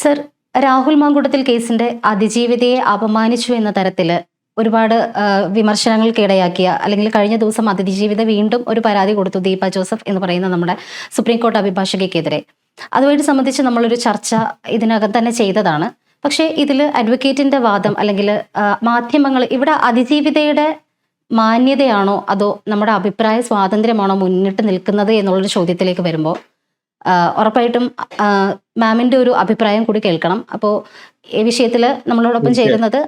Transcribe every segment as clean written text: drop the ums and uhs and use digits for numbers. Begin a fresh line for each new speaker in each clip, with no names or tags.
Sir, Rahul Mamkootathil കേസിന്റെ അതിജീവിതയെ അപമാനിച്ചു എന്ന തരത്തില് ഒരുപാട് വിമർശനങ്ങൾക്കിടയാക്കിയ അല്ലെങ്കിൽ കഴിഞ്ഞ ദിവസം അതിജീവിത വീണ്ടും ഒരു പരാതി കൊടുത്തു ദീപ ജോസഫ് എന്ന് പറയുന്ന നമ്മുടെ സുപ്രീം കോടതി അഭിഭാഷകയ്ക്കെതിരെ. അതുമായിട്ട് സംബന്ധിച്ച് നമ്മളൊരു ചർച്ച ഇതിനകം തന്നെ ചെയ്തതാണ്. പക്ഷേ ഇതിൽ അഡ്വക്കേറ്റിന്റെ വാദം അല്ലെങ്കിൽ മാധ്യമങ്ങൾ ഇവിടെ അതിജീവിതയുടെ മാന്യതയാണോ അതോ നമ്മുടെ അഭിപ്രായ സ്വാതന്ത്ര്യമാണോ മുന്നിട്ട് നിൽക്കുന്നത് എന്നുള്ളൊരു ചോദ്യത്തിലേക്ക് വരുമ്പോൾ ഉറപ്പായിട്ടും മാമിന്റെ ഒരു അഭിപ്രായം കൂടി കേൾക്കണം. അപ്പോൾ ഈ വിഷയത്തിൽ നമ്മളോടൊപ്പം ചേരുന്നത്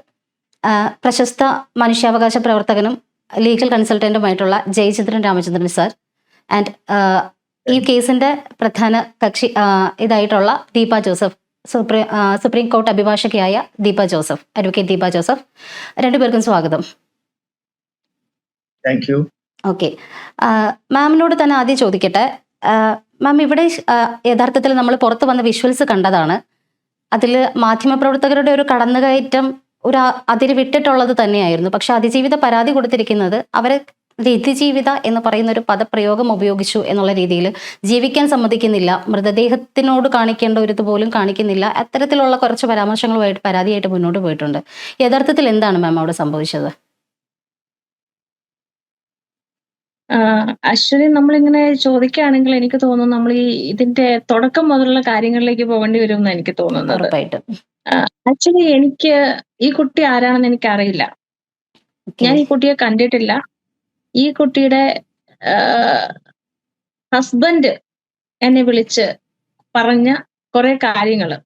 പ്രശസ്ത മനുഷ്യാവകാശ പ്രവർത്തകനും ലീഗൽ കൺസൾട്ടന്റുമായിട്ടുള്ള ജയചന്ദ്രൻ രാമചന്ദ്രൻ സാർ ആൻഡ് ഈ കേസിന്റെ പ്രധാന കക്ഷി ഇതായിട്ടുള്ള ദീപ ജോസഫ്, സുപ്രീം കോടതി അഭിഭാഷകയായ ദീപ ജോസഫ്, അഡ്വക്കേറ്റ് ദീപ ജോസഫ്. രണ്ടുപേർക്കും സ്വാഗതം. ഓക്കെ, മാമിനോട് തന്നെ ആദ്യം ചോദിക്കട്ടെ. മാം, ഇവിടെ യഥാർത്ഥത്തിൽ നമ്മൾ പുറത്ത് വന്ന വിഷ്വൽസ് കണ്ടതാണ്. അതിൽ മാധ്യമപ്രവർത്തകരുടെ ഒരു കടന്നുകയറ്റം ഒരു അതിര് വിട്ടിട്ടുള്ളത് തന്നെയായിരുന്നു. പക്ഷെ അതിജീവിത പരാതി കൊടുത്തിരിക്കുന്നത് അവരെ രതിജീവിത എന്ന് പറയുന്ന ഒരു പദപ്രയോഗം ഉപയോഗിച്ചു എന്നുള്ള രീതിയിൽ ജീവിക്കാൻ സമ്മതിക്കുന്നില്ല, മൃതദേഹത്തിനോട് കാണിക്കേണ്ട ഒരു ഇതുപോലും കാണിക്കുന്നില്ല, അത്തരത്തിലുള്ള കുറച്ച് പരാമർശങ്ങളുമായിട്ട് പരാതിയായിട്ട് മുന്നോട്ട് പോയിട്ടുണ്ട്. യഥാർത്ഥത്തിൽ എന്താണ് മാം അവിടെ സംഭവിച്ചത്?
ആക്ച്വലി നമ്മളിങ്ങനെ ചോദിക്കുകയാണെങ്കിൽ എനിക്ക് തോന്നുന്നു നമ്മൾ ഇതിന്റെ തുടക്കം മുതലുള്ള കാര്യങ്ങളിലേക്ക് പോകേണ്ടി വരും എന്ന് എനിക്ക് തോന്നുന്നത്. ആക്ച്വലി എനിക്ക് ഈ കുട്ടി ആരാണെന്ന് എനിക്കറിയില്ല. ഞാൻ ഈ കുട്ടിയെ കണ്ടിട്ടില്ല. ഈ കുട്ടിയുടെ ഹസ്ബൻഡ് എന്നെ വിളിച്ച് പറഞ്ഞ കുറെ കാര്യങ്ങള്,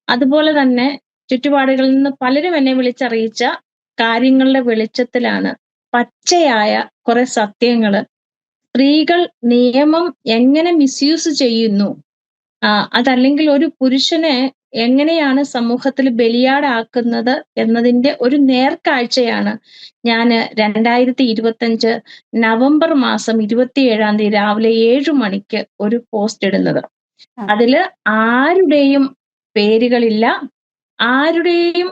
അതുപോലെ തന്നെ ചുറ്റുപാടുകളിൽ നിന്ന് പലരും എന്നെ വിളിച്ചറിയിച്ച കാര്യങ്ങളുടെ വെളിച്ചത്തിലാണ് പച്ചയായ കുറെ സത്യങ്ങള്, സ്ത്രീകൾ നിയമം എങ്ങനെ മിസ്യൂസ് ചെയ്യുന്നു, അതല്ലെങ്കിൽ ഒരു പുരുഷനെ എങ്ങനെയാണ് സമൂഹത്തിൽ ബലിയാടാക്കുന്നത് എന്നതിന്റെ ഒരു നേർക്കാഴ്ചയാണ് ഞാൻ 2025 നവംബർ മാസം 27-ാം തീയതി രാവിലെ 7 മണിക്ക് ഒരു പോസ്റ്റ് ഇടുന്നത്. അതില് ആരുടെയും പേരുകളില്ല, ആരുടെയും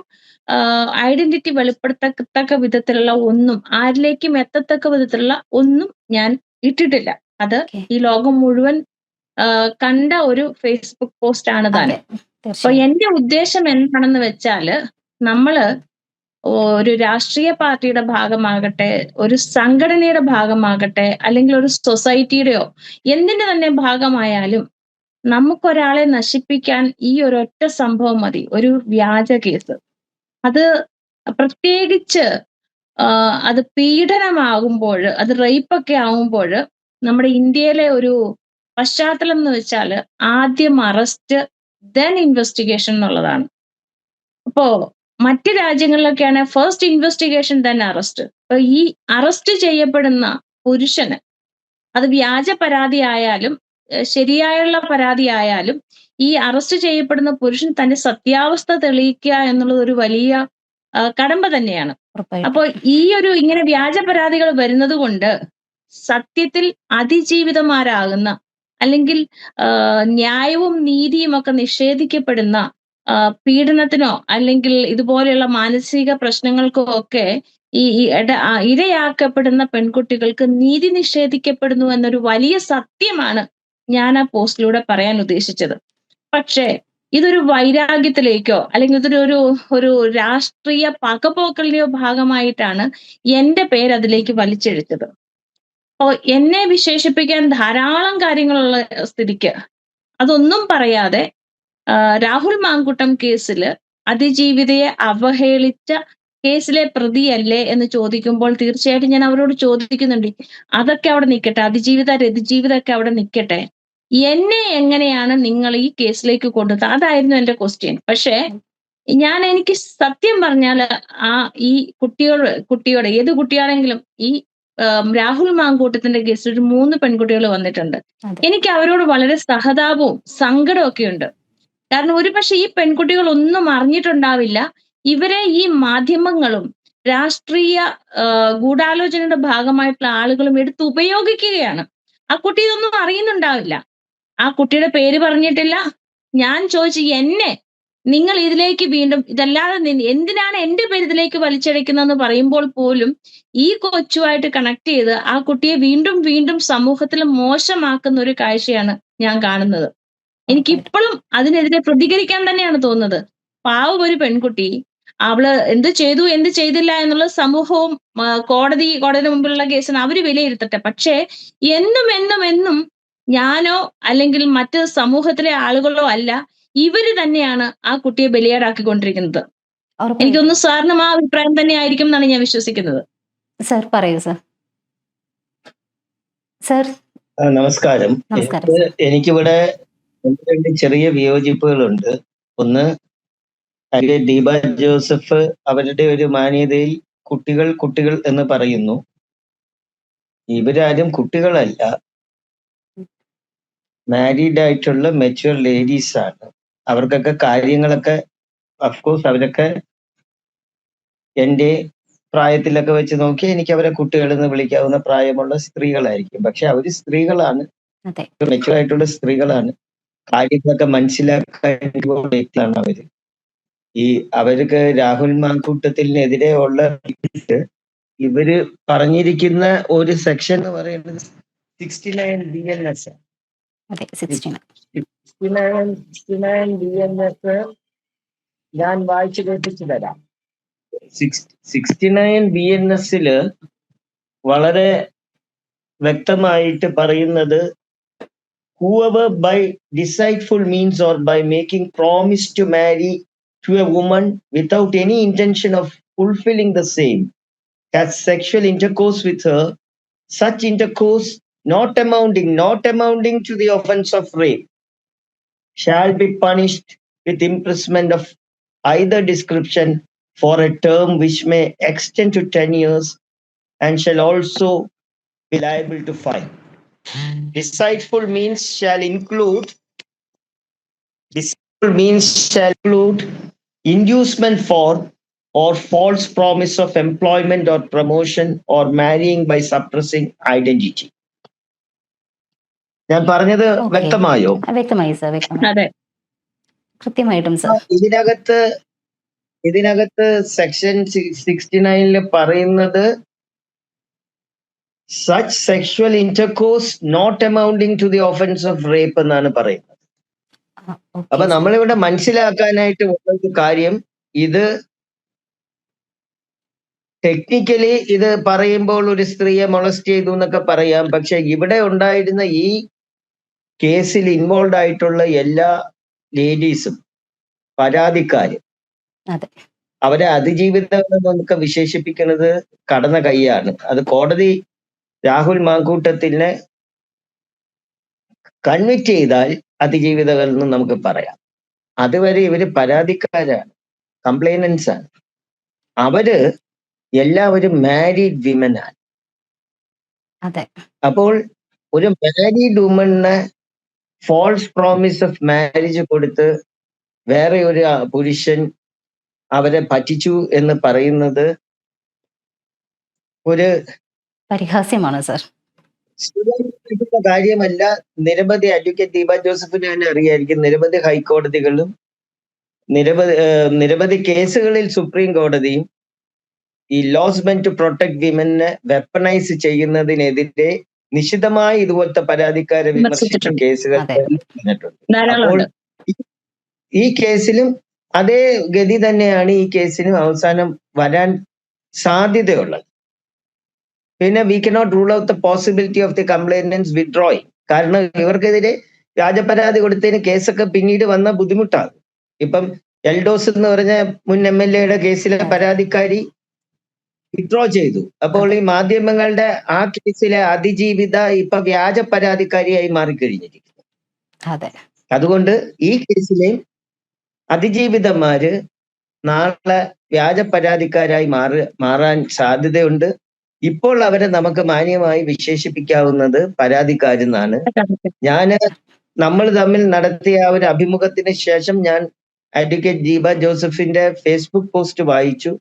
ഐഡന്റിറ്റി വെളിപ്പെടുത്തത്തക്ക വിധത്തിലുള്ള ഒന്നും, ആരിലേക്കും എത്തത്തക്ക വിധത്തിലുള്ള ഒന്നും ഞാൻ ഇട്ടിട്ടില്ല. അത് ഈ ലോകം മുഴുവൻ കണ്ട ഒരു ഫേസ്ബുക്ക് പോസ്റ്റ് ആണ് താൻ. അപ്പൊ എന്റെ ഉദ്ദേശം എന്താണെന്ന് വെച്ചാല്, നമ്മള് ഒരു രാഷ്ട്രീയ പാർട്ടിയുടെ ഭാഗമാകട്ടെ, ഒരു സംഘടനയുടെ ഭാഗമാകട്ടെ, അല്ലെങ്കിൽ ഒരു സൊസൈറ്റിയുടെയോ എന്തിന്റെ തന്നെ ഭാഗമായാലും നമുക്കൊരാളെ നശിപ്പിക്കാൻ ഈ ഒരൊറ്റ സംഭവം മതി, ഒരു വ്യാജ കേസ്. അത് പ്രത്യേകിച്ച് അത് പീഡനമാകുമ്പോൾ, അത് റേപ്പൊക്കെ ആവുമ്പോൾ നമ്മുടെ ഇന്ത്യയിലെ ഒരു പശ്ചാത്തലം എന്ന് വെച്ചാൽ ആദ്യം അറസ്റ്റ് ദെൻ ഇൻവെസ്റ്റിഗേഷൻ എന്നുള്ളതാണ്. അപ്പോ മറ്റ് രാജ്യങ്ങളിലൊക്കെയാണ് ഫസ്റ്റ് ഇൻവെസ്റ്റിഗേഷൻ ദെൻ അറസ്റ്റ്. അപ്പൊ ഈ അറസ്റ്റ് ചെയ്യപ്പെടുന്ന പുരുഷന് അത് വ്യാജ പരാതി ആയാലും ശരിയായുള്ള പരാതി ആയാലും ഈ അറസ്റ്റ് ചെയ്യപ്പെടുന്ന പുരുഷൻ തന്റെ സത്യാവസ്ഥ തെളിയിക്കുക എന്നുള്ളത് ഒരു വലിയ കടമ്പ തന്നെയാണ്. അപ്പോൾ ഈ ഒരു ഇങ്ങനെ വ്യാജ പരാതികൾ വരുന്നത് കൊണ്ട് സത്യത്തിൽ അതിജീവിതമാരാകുന്ന, അല്ലെങ്കിൽ ന്യായവും നീതിയും ഒക്കെ നിഷേധിക്കപ്പെടുന്ന, പീഡനത്തിനോ അല്ലെങ്കിൽ ഇതുപോലെയുള്ള മാനസിക പ്രശ്നങ്ങൾക്കോ ഒക്കെ ഈ ഇരയാക്കപ്പെടുന്ന പെൺകുട്ടികൾക്ക് നീതി നിഷേധിക്കപ്പെടുന്നു എന്നൊരു വലിയ സത്യമാണ് ഞാൻ ആ പോസ്റ്റിലൂടെ പറയാൻ ഉദ്ദേശിച്ചത്. പക്ഷേ ഇതൊരു വൈരാഗ്യത്തിലേക്കോ അല്ലെങ്കിൽ ഇതൊരു ഒരു രാഷ്ട്രീയ പകപോക്കലിന്റെയോ ഭാഗമായിട്ടാണ് എന്റെ പേര് അതിലേക്ക് വലിച്ചെഴുത്തത്. അപ്പോ എന്നെ വിശേഷിപ്പിക്കാൻ ധാരാളം കാര്യങ്ങളുള്ള സ്ഥിതിക്ക് അതൊന്നും പറയാതെ രാഹുൽ മാങ്കൂട്ടം കേസിൽ അതിജീവിതയെ അവഹേളിച്ച കേസിലെ പ്രതിയല്ലേ എന്ന് ചോദിക്കുമ്പോൾ തീർച്ചയായിട്ടും ഞാൻ അവരോട് ചോദിക്കുന്നുണ്ട്, അതൊക്കെ അവിടെ നിൽക്കട്ടെ, അതിജീവിത രതിജീവിതമൊക്കെ അവിടെ നിൽക്കട്ടെ, എന്നെ എങ്ങനെയാണ് നിങ്ങൾ ഈ കേസിലേക്ക് കൊണ്ടുവന്നത്? അതായിരുന്നു എന്റെ ക്വസ്റ്റ്യൻ. പക്ഷേ എനിക്ക് സത്യം പറഞ്ഞാൽ ഈ കുട്ടിയോട് ഏത് കുട്ടിയാണെങ്കിലും, ഈ രാഹുൽ മാങ്കൂട്ടത്തിന്റെ കേസിൽ ഒരു 3 പെൺകുട്ടികൾ വന്നിട്ടുണ്ട്. എനിക്ക് അവരോട് വളരെ സഹതാപവും സങ്കടവും ഒക്കെ ഉണ്ട്. കാരണം ഒരുപക്ഷെ ഈ പെൺകുട്ടികൾ ഒന്നും അറിഞ്ഞിട്ടുണ്ടാവില്ല, ഇവരെ ഈ മാധ്യമങ്ങളും രാഷ്ട്രീയ ഗൂഢാലോചനയുടെ ഭാഗമായിട്ടുള്ള ആളുകളും എടുത്ത് ഉപയോഗിക്കുകയാണ്. ആ കുട്ടി ഇതൊന്നും അറിയുന്നുണ്ടാവില്ല. ആ കുട്ടിയുടെ പേര് പറഞ്ഞിട്ടില്ല. ഞാൻ ചോദിച്ചു, എന്നെ നിങ്ങൾ ഇതിലേക്ക് വീണ്ടും ഇതല്ലാതെ എന്തിനാണ് എന്റെ പേര് ഇതിലേക്ക് വലിച്ചഴക്കുന്നതെന്ന് പറയുമ്പോൾ പോലും ഈ കൊച്ചുമായിട്ട് കണക്ട് ചെയ്ത് ആ കുട്ടിയെ വീണ്ടും വീണ്ടും സമൂഹത്തിൽ മോശമാക്കുന്ന ഒരു കാഴ്ചയാണ് ഞാൻ കാണുന്നത്. എനിക്കിപ്പോഴും അതിനെതിരെ പ്രതികരിക്കാൻ തന്നെയാണ് തോന്നുന്നത്. പാവം ഒരു പെൺകുട്ടി. അവള് എന്ത് ചെയ്തു, എന്ത് ചെയ്തില്ല എന്നുള്ളത് സമൂഹവും കോടതിയുടെ മുമ്പിലുള്ള കേസിന് അവര് വിലയിരുത്തട്ടെ. പക്ഷേ എന്നും എന്നും എന്നും ഞാനോ അല്ലെങ്കിൽ മറ്റ് സമൂഹത്തിലെ ആളുകളോ അല്ല, ഇവര് തന്നെയാണ് ആ കുട്ടിയെ ബലിയാടാക്കിക്കൊണ്ടിരിക്കുന്നത്. എനിക്ക്
ഉറപ്പായിട്ടും.
തോന്നുന്നു സാറിനും ആ അഭിപ്രായം തന്നെ ആയിരിക്കും എന്നാണ് ഞാൻ വിശ്വസിക്കുന്നത്.
സർ പറയൂ സർ. സർ
നമസ്കാരം.
നമസ്കാരം സർ.
എനിക്കിവിടെ ഒന്ന് രണ്ട് ചെറിയ വിയോജിപ്പുകളുണ്ട്. ഒന്ന്, അഡ്വക്കേറ്റ് ദീപ ജോസഫ് അവരുടെ ഒരു മാന്യതയിൽ കുട്ടികൾ കുട്ടികൾ എന്ന് പറയുന്നു. ഇവരാരും കുട്ടികളല്ല, മാരീഡ് ആയിട്ടുള്ള മെച്യൂർ ലേഡീസ് ആണ്. അവർക്കൊക്കെ കാര്യങ്ങളൊക്കെ അഫ്കോഴ്സ് അവരൊക്കെ എൻ്റെ പ്രായത്തിലൊക്കെ വെച്ച് നോക്കി എനിക്ക് അവരെ കുട്ടികളെന്ന് വിളിക്കാവുന്ന പ്രായമുള്ള സ്ത്രീകളായിരിക്കും. പക്ഷെ അവര് സ്ത്രീകളാണ്,
അതെ.
മെച്യൂർ ആയിട്ടുള്ള സ്ത്രീകളാണ്. കാര്യങ്ങളൊക്കെ മനസ്സിലാക്കാൻ വ്യക്തിയാണ് അവര്. അവർക്ക് രാഹുൽ മാങ്കൂട്ടത്തിനെതിരെ ഉള്ള ഇവര് പറഞ്ഞിരിക്കുന്ന ഒരു സെക്ഷൻ എന്ന് പറയുന്നത് 69 BNS.
അതെ 69.
69 BNS ഞാൻ വായിച്ചു കേൾപ്പിച്ചു തരാം. 69 BNS വളരെ വ്യക്തമായിട്ട് പറയുന്നത്, whoever by deceitful means or by making promise to marry to a woman without any intention of fulfilling the same has sexual intercourse with her, such intercourse not amounting to the offense of rape shall be punished with imprisonment of either description for a term which may extend to 10 years and shall also be liable to fine. Deceitful means shall include inducement for or false promise of employment or promotion or marrying by suppressing identity. ഞാൻ പറഞ്ഞത്
Okay.
വ്യക്തമായോ?
വ്യക്തമായി sir, വ്യക്തമായി.
അതെ.
കൃത്യമായിട്ടും sir.
ഇതിനകത്ത് section 69 പറയുന്നത് such sexual intercourse not amounting to the offense of rape എന്നാണ് പറയുന്നത്. അപ്പൊ നമ്മളിവിടെ മനസ്സിലാക്കാനായിട്ട് ഉള്ള കാര്യം, ഇത് ടെക്നിക്കലി ഇത് പറയുമ്പോൾ ഒരു സ്ത്രീയെ മൊളസ്റ്റ് ചെയ്തു എന്നൊക്കെ പറയാം. പക്ഷെ ഇവിടെ ഉണ്ടായിരുന്ന ഈ കേസിൽ ഇൻവോൾവ് ആയിട്ടുള്ള എല്ലാ ലേഡീസും പരാതിക്കാരും
അതെ.
അവരെ അതിജീവിതം എന്നൊക്കെ വിശേഷിപ്പിക്കുന്നത് കടന്ന കൈയാണ്. അത് കോടതി രാഹുൽ മാങ്കൂട്ടത്തിനെ കൺവിക്ട് ചെയ്താൽ അതിജീവിതകൾ എന്ന് നമുക്ക് പറയാം. അതുവരെ ഇവര് പരാതിക്കാരാണ്, കംപ്ലൈനൻസ് ആണ്. അവര് എല്ലാവരും മാരീഡ് വിമൻ ആണ്.
അതെ.
അപ്പോൾ ഒരു മാരീഡ് വുമണിന് ഫോൾസ് പ്രോമിസ് ഓഫ് മാരേജ് കൊടുത്ത് വേറെ ഒരു പുരുഷൻ അവരെ പറ്റിച്ചു എന്ന് പറയുന്നത് ഒരു
പരിഹാസ്യമാണ് സർ.
കാര്യമല്ല. നിരവധി അഡ്വക്കേറ്റ് ദീപ ജോസഫിനെ തന്നെ അറിയായിരിക്കും, നിരവധി ഹൈക്കോടതികളും നിരവധി കേസുകളിൽ സുപ്രീം കോടതിയും ഈ ലോസ് മെന്റ് ടു പ്രൊട്ടക്ട് വിമനെ വെപ്പണൈസ് ചെയ്യുന്നതിനെതിരെ നിശിതമായി ഇതുപോലത്തെ പരാതിക്കാരെ വിമർശിച്ച കേസുകൾ അപ്പോൾ ഈ കേസിലും അതേ ഗതി തന്നെയാണ് ഈ കേസിനും അവസാനം വരാൻ സാധ്യതയുള്ളത്. പിന്നെ we cannot rule out the possibility of the complainants withdrawing. കാരണം ഇവർക്കെതിരെ വ്യാജപരാതി കൊടുത്തതിന് കേസൊക്കെ പിന്നീട് വന്ന ബുദ്ധിമുട്ടാണ്. ഇപ്പം എൽഡോസ് എന്ന് പറഞ്ഞ മുൻ MLA കേസിലെ പരാതിക്കാരി വിത്ഡ്രോ ചെയ്തു. അപ്പോൾ ഈ മാധ്യമങ്ങളുടെ ആ കേസിലെ അതിജീവിത ഇപ്പൊ വ്യാജ പരാതിക്കാരിയായി മാറിക്കഴിഞ്ഞിരിക്കുന്നു. അതുകൊണ്ട് ഈ കേസിലെ അതിജീവിതന്മാര് നാളെ വ്യാജ പരാതിക്കാരായി മാറാൻ സാധ്യതയുണ്ട്. ഇപ്പോൾ അവരെ നമുക്ക് മാന്യമായി വിശേഷിപ്പിക്കാവുന്നത് പരാതിക്കാരെന്നാണ്. നമ്മൾ തമ്മിൽ നടത്തിയ ഒരു അഭിമുഖത്തിന് ശേഷം ഞാൻ അഡ്വക്കേറ്റ് ദീപ ജോസഫിന്റെ ഫേസ്ബുക്ക് പോസ്റ്റ് വായിച്ചു.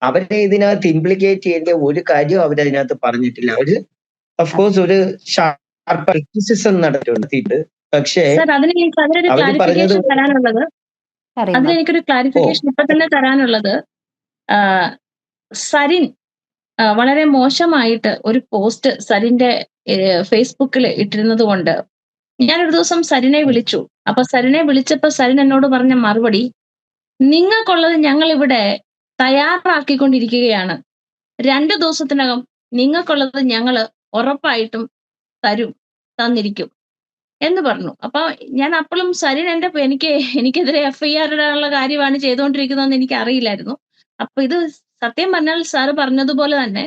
അവരെ ഇതിനകത്ത് ഇംപ്ലിക്കേറ്റ് ചെയ്യേണ്ട ഒരു കാര്യവും അവരതിനകത്ത് പറഞ്ഞിട്ടില്ല. അവര് ഓഫ്കോഴ്സ് ഒരു ഷാർപ്പ് ക്രിറ്റിസിസം നടത്തിയിട്ടുണ്ട്. പക്ഷേ അവര് പറഞ്ഞത്
അതിലെനിക്കൊരു ക്ലാരിഫിക്കേഷൻ ഇപ്പൊ തന്നെ തരാനുള്ളത്, സരിൻ വളരെ മോശമായിട്ട് ഒരു പോസ്റ്റ് സരിന്റെ ഫേസ്ബുക്കിൽ ഇട്ടിരുന്നത് കൊണ്ട് ഞാനൊരു ദിവസം സരിനെ വിളിച്ചു. അപ്പൊ സരിനെ വിളിച്ചപ്പോ സരിൻ എന്നോട് പറഞ്ഞ മറുപടി, നിങ്ങൾക്കുള്ളത് ഞങ്ങൾ ഇവിടെ തയ്യാറാക്കിക്കൊണ്ടിരിക്കുകയാണ്. 2 ദിവസത്തിനകം നിങ്ങൾക്കുള്ളത് ഞങ്ങള് ഉറപ്പായിട്ടും തന്നിരിക്കും എന്ന് പറഞ്ഞു. അപ്പൊ ഞാൻ അപ്പളും സരിൻ എനിക്കെതിരെ FIR ഇടാനുള്ള കാര്യമാണ് ചെയ്തുകൊണ്ടിരിക്കുന്നതെന്ന് എനിക്ക് അറിയില്ലായിരുന്നു. അപ്പൊ ഇത് സത്യം പറഞ്ഞാൽ സാറ് പറഞ്ഞതുപോലെ തന്നെ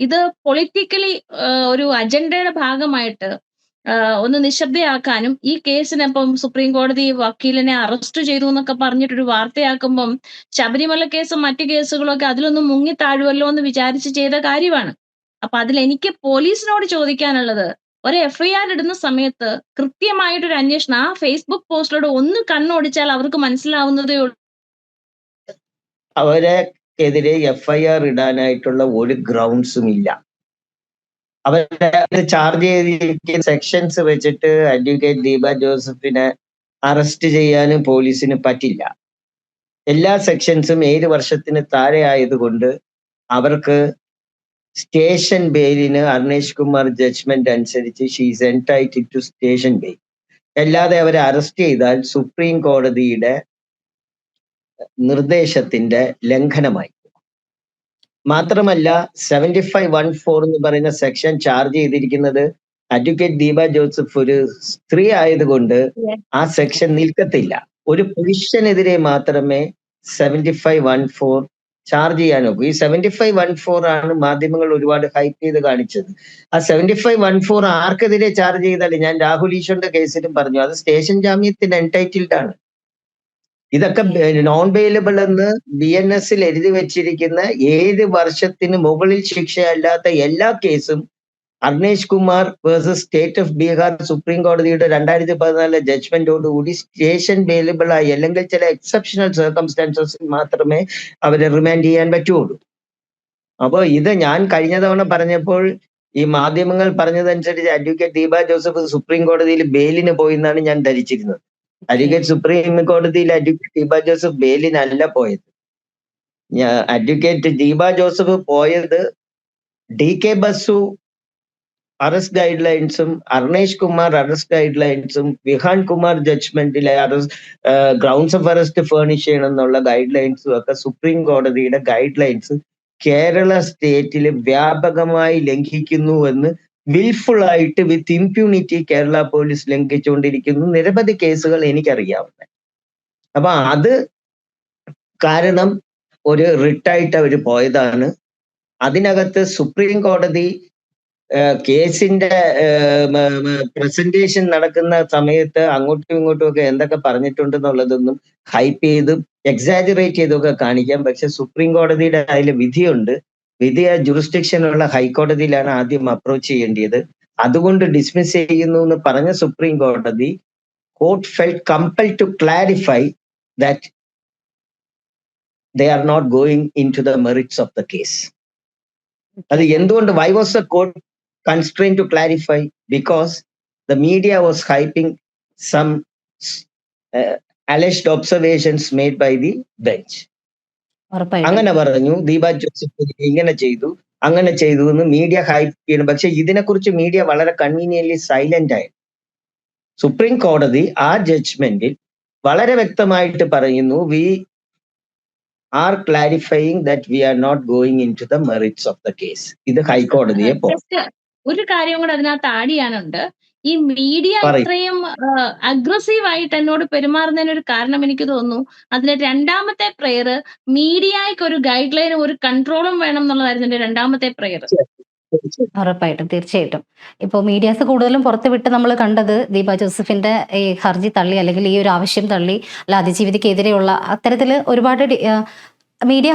ഇത് പൊളിറ്റിക്കലി ഒരു അജണ്ടയുടെ ഭാഗമായിട്ട് ഒന്ന് നിശബ്ദയാക്കാനും ഈ കേസിനപ്പം സുപ്രീം കോടതി വക്കീലിനെ അറസ്റ്റ് ചെയ്തു എന്നൊക്കെ പറഞ്ഞിട്ടൊരു വാർത്തയാക്കുമ്പം ശബരിമല കേസും മറ്റു കേസുകളും ഒക്കെ അതിലൊന്നും മുങ്ങി താഴുമല്ലോ എന്ന് വിചാരിച്ച് ചെയ്ത കാര്യമാണ്. അപ്പൊ അതിൽ എനിക്ക് പോലീസിനോട് ചോദിക്കാനുള്ളത്, ഒരു FIR ഇടുന്ന സമയത്ത് കൃത്യമായിട്ടൊരു അന്വേഷണം ആ ഫേസ്ബുക്ക് പോസ്റ്റിലൂടെ ഒന്ന് കണ്ണോടിച്ചാൽ അവർക്ക് മനസ്സിലാവുന്നതേ ഉള്ളൂ.
അവരെക്കെതിരെ FIR ഇടാനായിട്ടുള്ള ഒരു ഗ്രൗണ്ട്സും ഇല്ല. അവരെ ചാർജ് ചെയ്തിരിക്കുന്ന സെക്ഷൻസ് വെച്ചിട്ട് അഡ്വക്കേറ്റ് ദീപ ജോസഫിനെ അറസ്റ്റ് ചെയ്യാനും പോലീസിന് പറ്റില്ല. എല്ലാ സെക്ഷൻസും 7 വർഷത്തിന് താഴെ ആയതുകൊണ്ട് അവർക്ക് സ്റ്റേഷൻ ബെയിലിന് അർണേഷ് കുമാർ ജഡ്ജ്മെന്റ് അനുസരിച്ച് she's entitled to station bail. അല്ലാതെ അവരെ അറസ്റ്റ് ചെയ്താൽ സുപ്രീം കോടതിയുടെ നിർദ്ദേശത്തിന്റെ ലംഘനമായി. മാത്രമല്ല 7514 എന്ന് പറയുന്ന സെക്ഷൻ ചാർജ് ചെയ്തിരിക്കുന്നത് അഡ്വക്കേറ്റ് ദീപ ജോസഫ് ഒരു സ്ത്രീ ആയതുകൊണ്ട് ആ സെക്ഷൻ നിൽക്കത്തില്ല. ഒരു പുരുഷനെതിരെ മാത്രമേ 7514 ചാർജ് ചെയ്യാനൊക്കെ. ഈ 7514 ആണ് മാധ്യമങ്ങൾ ഒരുപാട് ഹൈപ്പ് ചെയ്ത് കാണിച്ചത്. ആ 7514 ആർക്കെതിരെ ചാർജ് ചെയ്താലും, ഞാൻ രാഹുൽ ഈശ്വറിന്റെ കേസിലും പറഞ്ഞു, അത് സ്റ്റേഷൻ ജാമ്യത്തിന് എൻടൈറ്റിൽഡ് ആണ്. ഇതൊക്കെ നോൺ ബെയിലബിൾ എന്ന് BNS എഴുതി വെച്ചിരിക്കുന്ന 7 വർഷത്തിന് മുകളിൽ ശിക്ഷയല്ലാത്ത എല്ലാ കേസും Arnesh Kumar versus state of Bihar supreme കോടതിയുടെ 2014 ജഡ്ജ്മെന്റോടുകൂടി സ്റ്റേഷൻ ബെയിലബിൾ ആയി, അല്ലെങ്കിൽ ചില എക്സെപ്ഷണൽ സർക്കംസ്റ്റാൻസസിൽ മാത്രമേ അവരെ റിമാൻഡ് ചെയ്യാൻ പറ്റുള്ളൂ. അപ്പോൾ ഇത് ഞാൻ കഴിഞ്ഞ തവണ പറഞ്ഞപ്പോൾ ഈ മാധ്യമങ്ങൾ പറഞ്ഞതനുസരിച്ച് അഡ്വക്കേറ്റ് ദീപ ജോസഫ് സുപ്രീം കോടതിയിൽ ബെയിലിന് പോയി എന്നാണ് ഞാൻ ധരിച്ചിരുന്നത്. അഡ്വക്കേറ്റ് സുപ്രീം കോടതിയിൽ അഡ്വക്കേറ്റ് ദീപ ജോസഫ് ബെയിലിനല്ല പോയത്. അഡ്വക്കേറ്റ് ദീപ ജോസഫ് പോയത് DK ബസു അറസ്റ്റ് ഗൈഡ് ലൈൻസും അർണേഷ് കുമാർ അറസ്റ്റ് ഗൈഡ് ലൈൻസും വിഹാൻ കുമാർ ജഡ്ജ്മെന്റിലെ ഗ്രൗണ്ട്സ് ഓഫ് അറസ്റ്റ് ഫേർണിഷ് ചെയ്യണം എന്നുള്ള ഗൈഡ് ലൈൻസും ഒക്കെ സുപ്രീം കോടതിയുടെ ഗൈഡ് ലൈൻസ് കേരള സ്റ്റേറ്റിൽ വ്യാപകമായി ലംഘിക്കുന്നു എന്ന് വിൽഫുൾ ആയിട്ട് വിത്ത് ഇംപ്യൂണിറ്റി കേരള പോലീസ് ലംഘിച്ചുകൊണ്ടിരിക്കുന്നു. നിരവധി കേസുകൾ എനിക്കറിയാവുന്ന. അപ്പൊ അത് കാരണം ഒരു റിട്ടായിട്ട് അവർ പോയതാണ്. അതിനകത്ത് സുപ്രീം കോടതി കേസിന്റെ പ്രസന്റേഷൻ നടക്കുന്ന സമയത്ത് അങ്ങോട്ടും ഇങ്ങോട്ടും ഒക്കെ എന്തൊക്കെ പറഞ്ഞിട്ടുണ്ടെന്നുള്ളതൊന്നും ഹൈപ്പ് ചെയ്തും എക്സാജറേറ്റ് ചെയ്തൊക്കെ കാണിക്കാം. പക്ഷെ സുപ്രീം കോടതിയുടെ അതിൽ വിധിയുണ്ട്. വിധി ജുറിസ്ഡിക്ഷനുള്ള ഹൈക്കോടതിയിലാണ് ആദ്യം അപ്രോച്ച് ചെയ്യേണ്ടത്. അതുകൊണ്ട് ഡിസ്മിസ് ചെയ്യുന്നു എന്ന് പറഞ്ഞ സുപ്രീം കോടതി court felt compel to clarify that they are not going into the merits of the case. അത് എന്തുകൊണ്ട്, why was the court constrained to clarify? Because the media was hyping some alleged observations made by the bench. അങ്ങനെ പറഞ്ഞു Deepa Joseph ഇങ്ങനെ ചെയ്തു അങ്ങനെ ചെയ്തു എന്ന് media hype ചെയ്യണം. പക്ഷെ ഇതിനെക്കുറിച്ച് മീഡിയ വളരെ കൺവീനിയന്റ്ലി സൈലന്റ് ആയി. സുപ്രീം കോടതി ആ ജഡ്ജ്മെന്റിൽ വളരെ വ്യക്തമായിട്ട് പറയുന്നു, V are clarifying that we are not going into the merits of the case. ഇത് ഹൈക്കോടതിയെ
ഒരു കാര്യം കൂടെ അതിനകത്ത് ആഡ് ചെയ്യാനുണ്ട്. ഈ മീഡിയ ഇത്രയും അഗ്രസീവ് ആയിട്ട് എന്നോട് പെരുമാറുന്നതിന് ഒരു കാരണം എനിക്ക് തോന്നുന്നു, അതിന്റെ രണ്ടാമത്തെ പ്രെയർ മീഡിയയ്ക്ക് ഒരു ഗൈഡ് ലൈനും ഒരു കൺട്രോളും വേണം എന്നുള്ളതായിരുന്നു എന്റെ രണ്ടാമത്തെ പ്രെയർ.
ഉറപ്പായിട്ടും, തീർച്ചയായിട്ടും. ഇപ്പോൾ മീഡിയാസ് കൂടുതലും പുറത്തുവിട്ട് നമ്മൾ കണ്ടത് ദീപ ജോസഫിന്റെ ഈ ഹർജി തള്ളി, അല്ലെങ്കിൽ ഈ ഒരു ആവശ്യം തള്ളി, അല്ല അതിജീവിതയ്ക്കെതിരെയുള്ള അത്തരത്തിൽ ഒരുപാട് മീഡിയ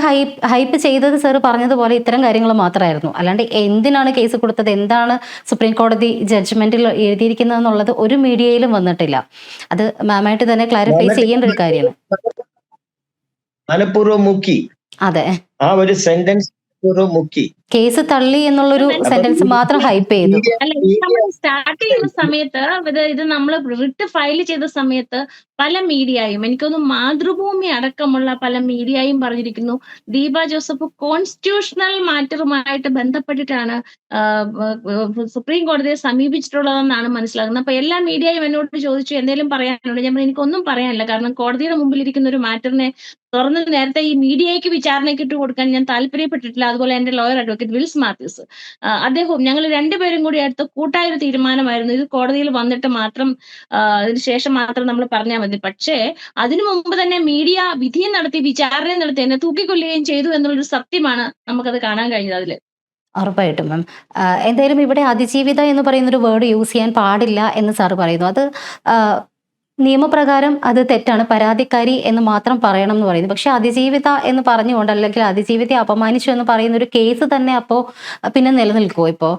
ഹൈപ്പ് ചെയ്തത് സാറ് പറഞ്ഞതുപോലെ ഇത്തരം കാര്യങ്ങൾ മാത്രമായിരുന്നു. അല്ലാണ്ട് എന്തിനാണ് കേസ് കൊടുത്തത്, എന്താണ് സുപ്രീം കോടതി ജഡ്ജ്മെന്റിൽ എഴുതിയിരിക്കുന്നത് എന്നുള്ളത് ഒരു മീഡിയയിലും വന്നിട്ടില്ല. അത് മാമായിട്ട് തന്നെ ക്ലാരിഫൈ ചെയ്യേണ്ട ഒരു കാര്യമാണ്.
മനഃപൂർവ്വം മുക്കി,
അതെ,
ആ ഒരു സെന്റൻസ് മുക്കി.
കേസ് തള്ളി എന്നുള്ളൊരു
അപ്പൊ
സെന്റൻസ് മാത്രം ഹൈപ്പ് ചെയ്തു.
അല്ല, ഇത് നമ്മൾ സ്റ്റാർട്ട് ചെയ്യുന്ന സമയത്ത് ഇത് നമ്മൾ റിട്ട് ഫയൽ ചെയ്ത സമയത്ത് പല മീഡിയയും, എനിക്കൊന്ന് മാതൃഭൂമി അടക്കമുള്ള പല മീഡിയയും പറഞ്ഞിരിക്കുന്നു ദീപ ജോസഫ് കോൺസ്റ്റിറ്റ്യൂഷണൽ മാറ്ററുമായിട്ട് ബന്ധപ്പെട്ടിട്ടാണ് സുപ്രീം കോടതിയെ സമീപിച്ചിട്ടുള്ളതെന്നാണ് മനസ്സിലാകുന്നത്. അപ്പൊ എല്ലാ മീഡിയയും എന്നോട് ചോദിച്ചു എന്തെങ്കിലും പറയാനുണ്ട്. ഞാൻ പറഞ്ഞു എനിക്കൊന്നും പറയാനില്ല, കാരണം കോടതിയുടെ മുമ്പിൽ ഇരിക്കുന്ന ഒരു മാറ്ററിനെ തുറന്ന് നേരത്തെ ഈ മീഡിയയ്ക്ക് വിചാരണയ്ക്ക് ഇട്ട് കൊടുക്കാൻ ഞാൻ താല്പര്യപ്പെട്ടിട്ടില്ല. അതുപോലെ എന്റെ ലോയർ അഡ്വക്കേറ്റ് വിൽസ് മാത്യൂസ്, അദ്ദേഹവും ഞങ്ങൾ രണ്ടുപേരും കൂടി അടുത്ത കൂട്ടായ ഒരു തീരുമാനമായിരുന്നു ഇത് കോടതിയിൽ വന്നിട്ട് മാത്രം അതിന് ശേഷം മാത്രം നമ്മൾ പറഞ്ഞാൽ മതി. പക്ഷേ അതിനു മുമ്പ് തന്നെ മീഡിയ വിധിയും നടത്തി വിചാരണയും നടത്തി എന്നെ തൂക്കിക്കൊല്ലുകയും ചെയ്തു എന്നുള്ളൊരു സത്യമാണ് നമുക്കത് കാണാൻ കഴിഞ്ഞത് അതിൽ.
ഉറപ്പായിട്ടും മാം. എന്തായാലും ഇവിടെ അതിജീവിത എന്ന് പറയുന്നൊരു വേർഡ് യൂസ് ചെയ്യാൻ പാടില്ല എന്ന് സാറ് പറയുന്നു. അത് നിയമപ്രകാരം അത് തെറ്റാണ്, പരാതിക്കാരി എന്ന് മാത്രം പറയണം എന്ന് പറയുന്നു. പക്ഷെ അതിജീവിത എന്ന് പറഞ്ഞുകൊണ്ട് അല്ലെങ്കിൽ അതിജീവിതയെ അപമാനിച്ചു എന്ന് പറയുന്ന ഒരു കേസ് തന്നെ അപ്പോ പിന്നെ നിലനിൽക്കുമോ ഇപ്പോ?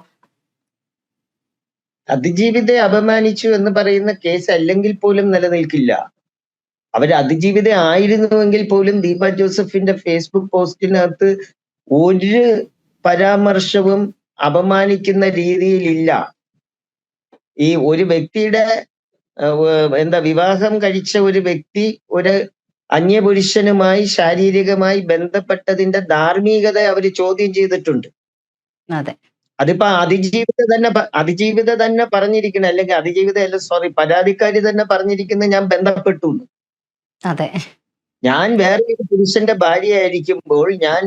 അതിജീവിതയെ അപമാനിച്ചു എന്ന് പറയുന്ന കേസ് അല്ലെങ്കിൽ പോലും നിലനിൽക്കില്ല. അവർ അതിജീവിത ആയിരുന്നുവെങ്കിൽ പോലും ദീപ ജോസഫിന്റെ ഫേസ്ബുക്ക് പോസ്റ്റിനകത്ത് ഒരു പരാമർശവും അപമാനിക്കുന്ന രീതിയിലില്ല. ഈ ഒരു വ്യക്തിയുടെ വിവാഹം കഴിച്ച ഒരു വ്യക്തി ഒരു അന്യപുരുഷനുമായി ശാരീരികമായി ബന്ധപ്പെട്ടതിന്റെ ധാർമ്മികത അവർ ചോദ്യം ചെയ്തിട്ടുണ്ട്.
അതെ,
അതിപ്പോ അതിജീവിത തന്നെ പറഞ്ഞിരിക്കണം, അല്ലെങ്കിൽ പരാതിക്കാരി തന്നെ പറഞ്ഞിരിക്കുന്നത് ഞാൻ ബന്ധപ്പെട്ടു.
അതെ,
ഞാൻ വേറെ ഒരു പുരുഷന്റെ ഭാര്യയായിരിക്കുമ്പോൾ ഞാൻ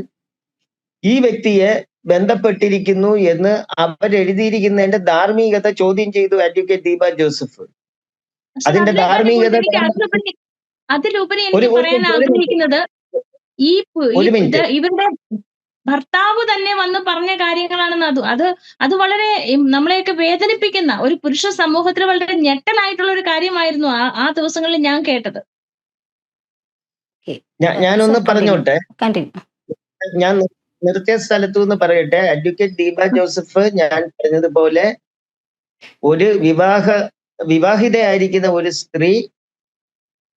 ഈ വ്യക്തിയെ ബന്ധപ്പെട്ടിരിക്കുന്നു എന്ന് അവരെഴുതിയിരിക്കുന്നതിന്റെ ധാർമ്മികത ചോദ്യം ചെയ്തു അഡ്വക്കേറ്റ് ദീപ ജോസഫ്. അതിന്റെ ധാർമ്മികത
അതിലുപരി എനിക്ക് പറയാൻ ആഗ്രഹിക്കുന്നത് ഇവരുടെ ഭർത്താവ് തന്നെ വന്ന് പറഞ്ഞ കാര്യങ്ങളാണെന്ന്. അത് വളരെ നമ്മളെയൊക്കെ വേദനിപ്പിക്കുന്ന, ഒരു പുരുഷ സമൂഹത്തിൽ വളരെ ഞെട്ടലായിട്ടുള്ള ഒരു കാര്യമായിരുന്നു ആ ദിവസങ്ങളിൽ ഞാൻ കേട്ടത്.
ഞാനൊന്ന് പറഞ്ഞോട്ടെ, ഞാൻ നിർത്തിയ സ്ഥലത്തു നിന്ന് പറയട്ടെ. അഡ്വക്കേറ്റ് ദീപ ജോസഫ് ഞാൻ പറഞ്ഞതുപോലെ ഒരു വിവാഹിതയായിരിക്കുന്ന ഒരു സ്ത്രീ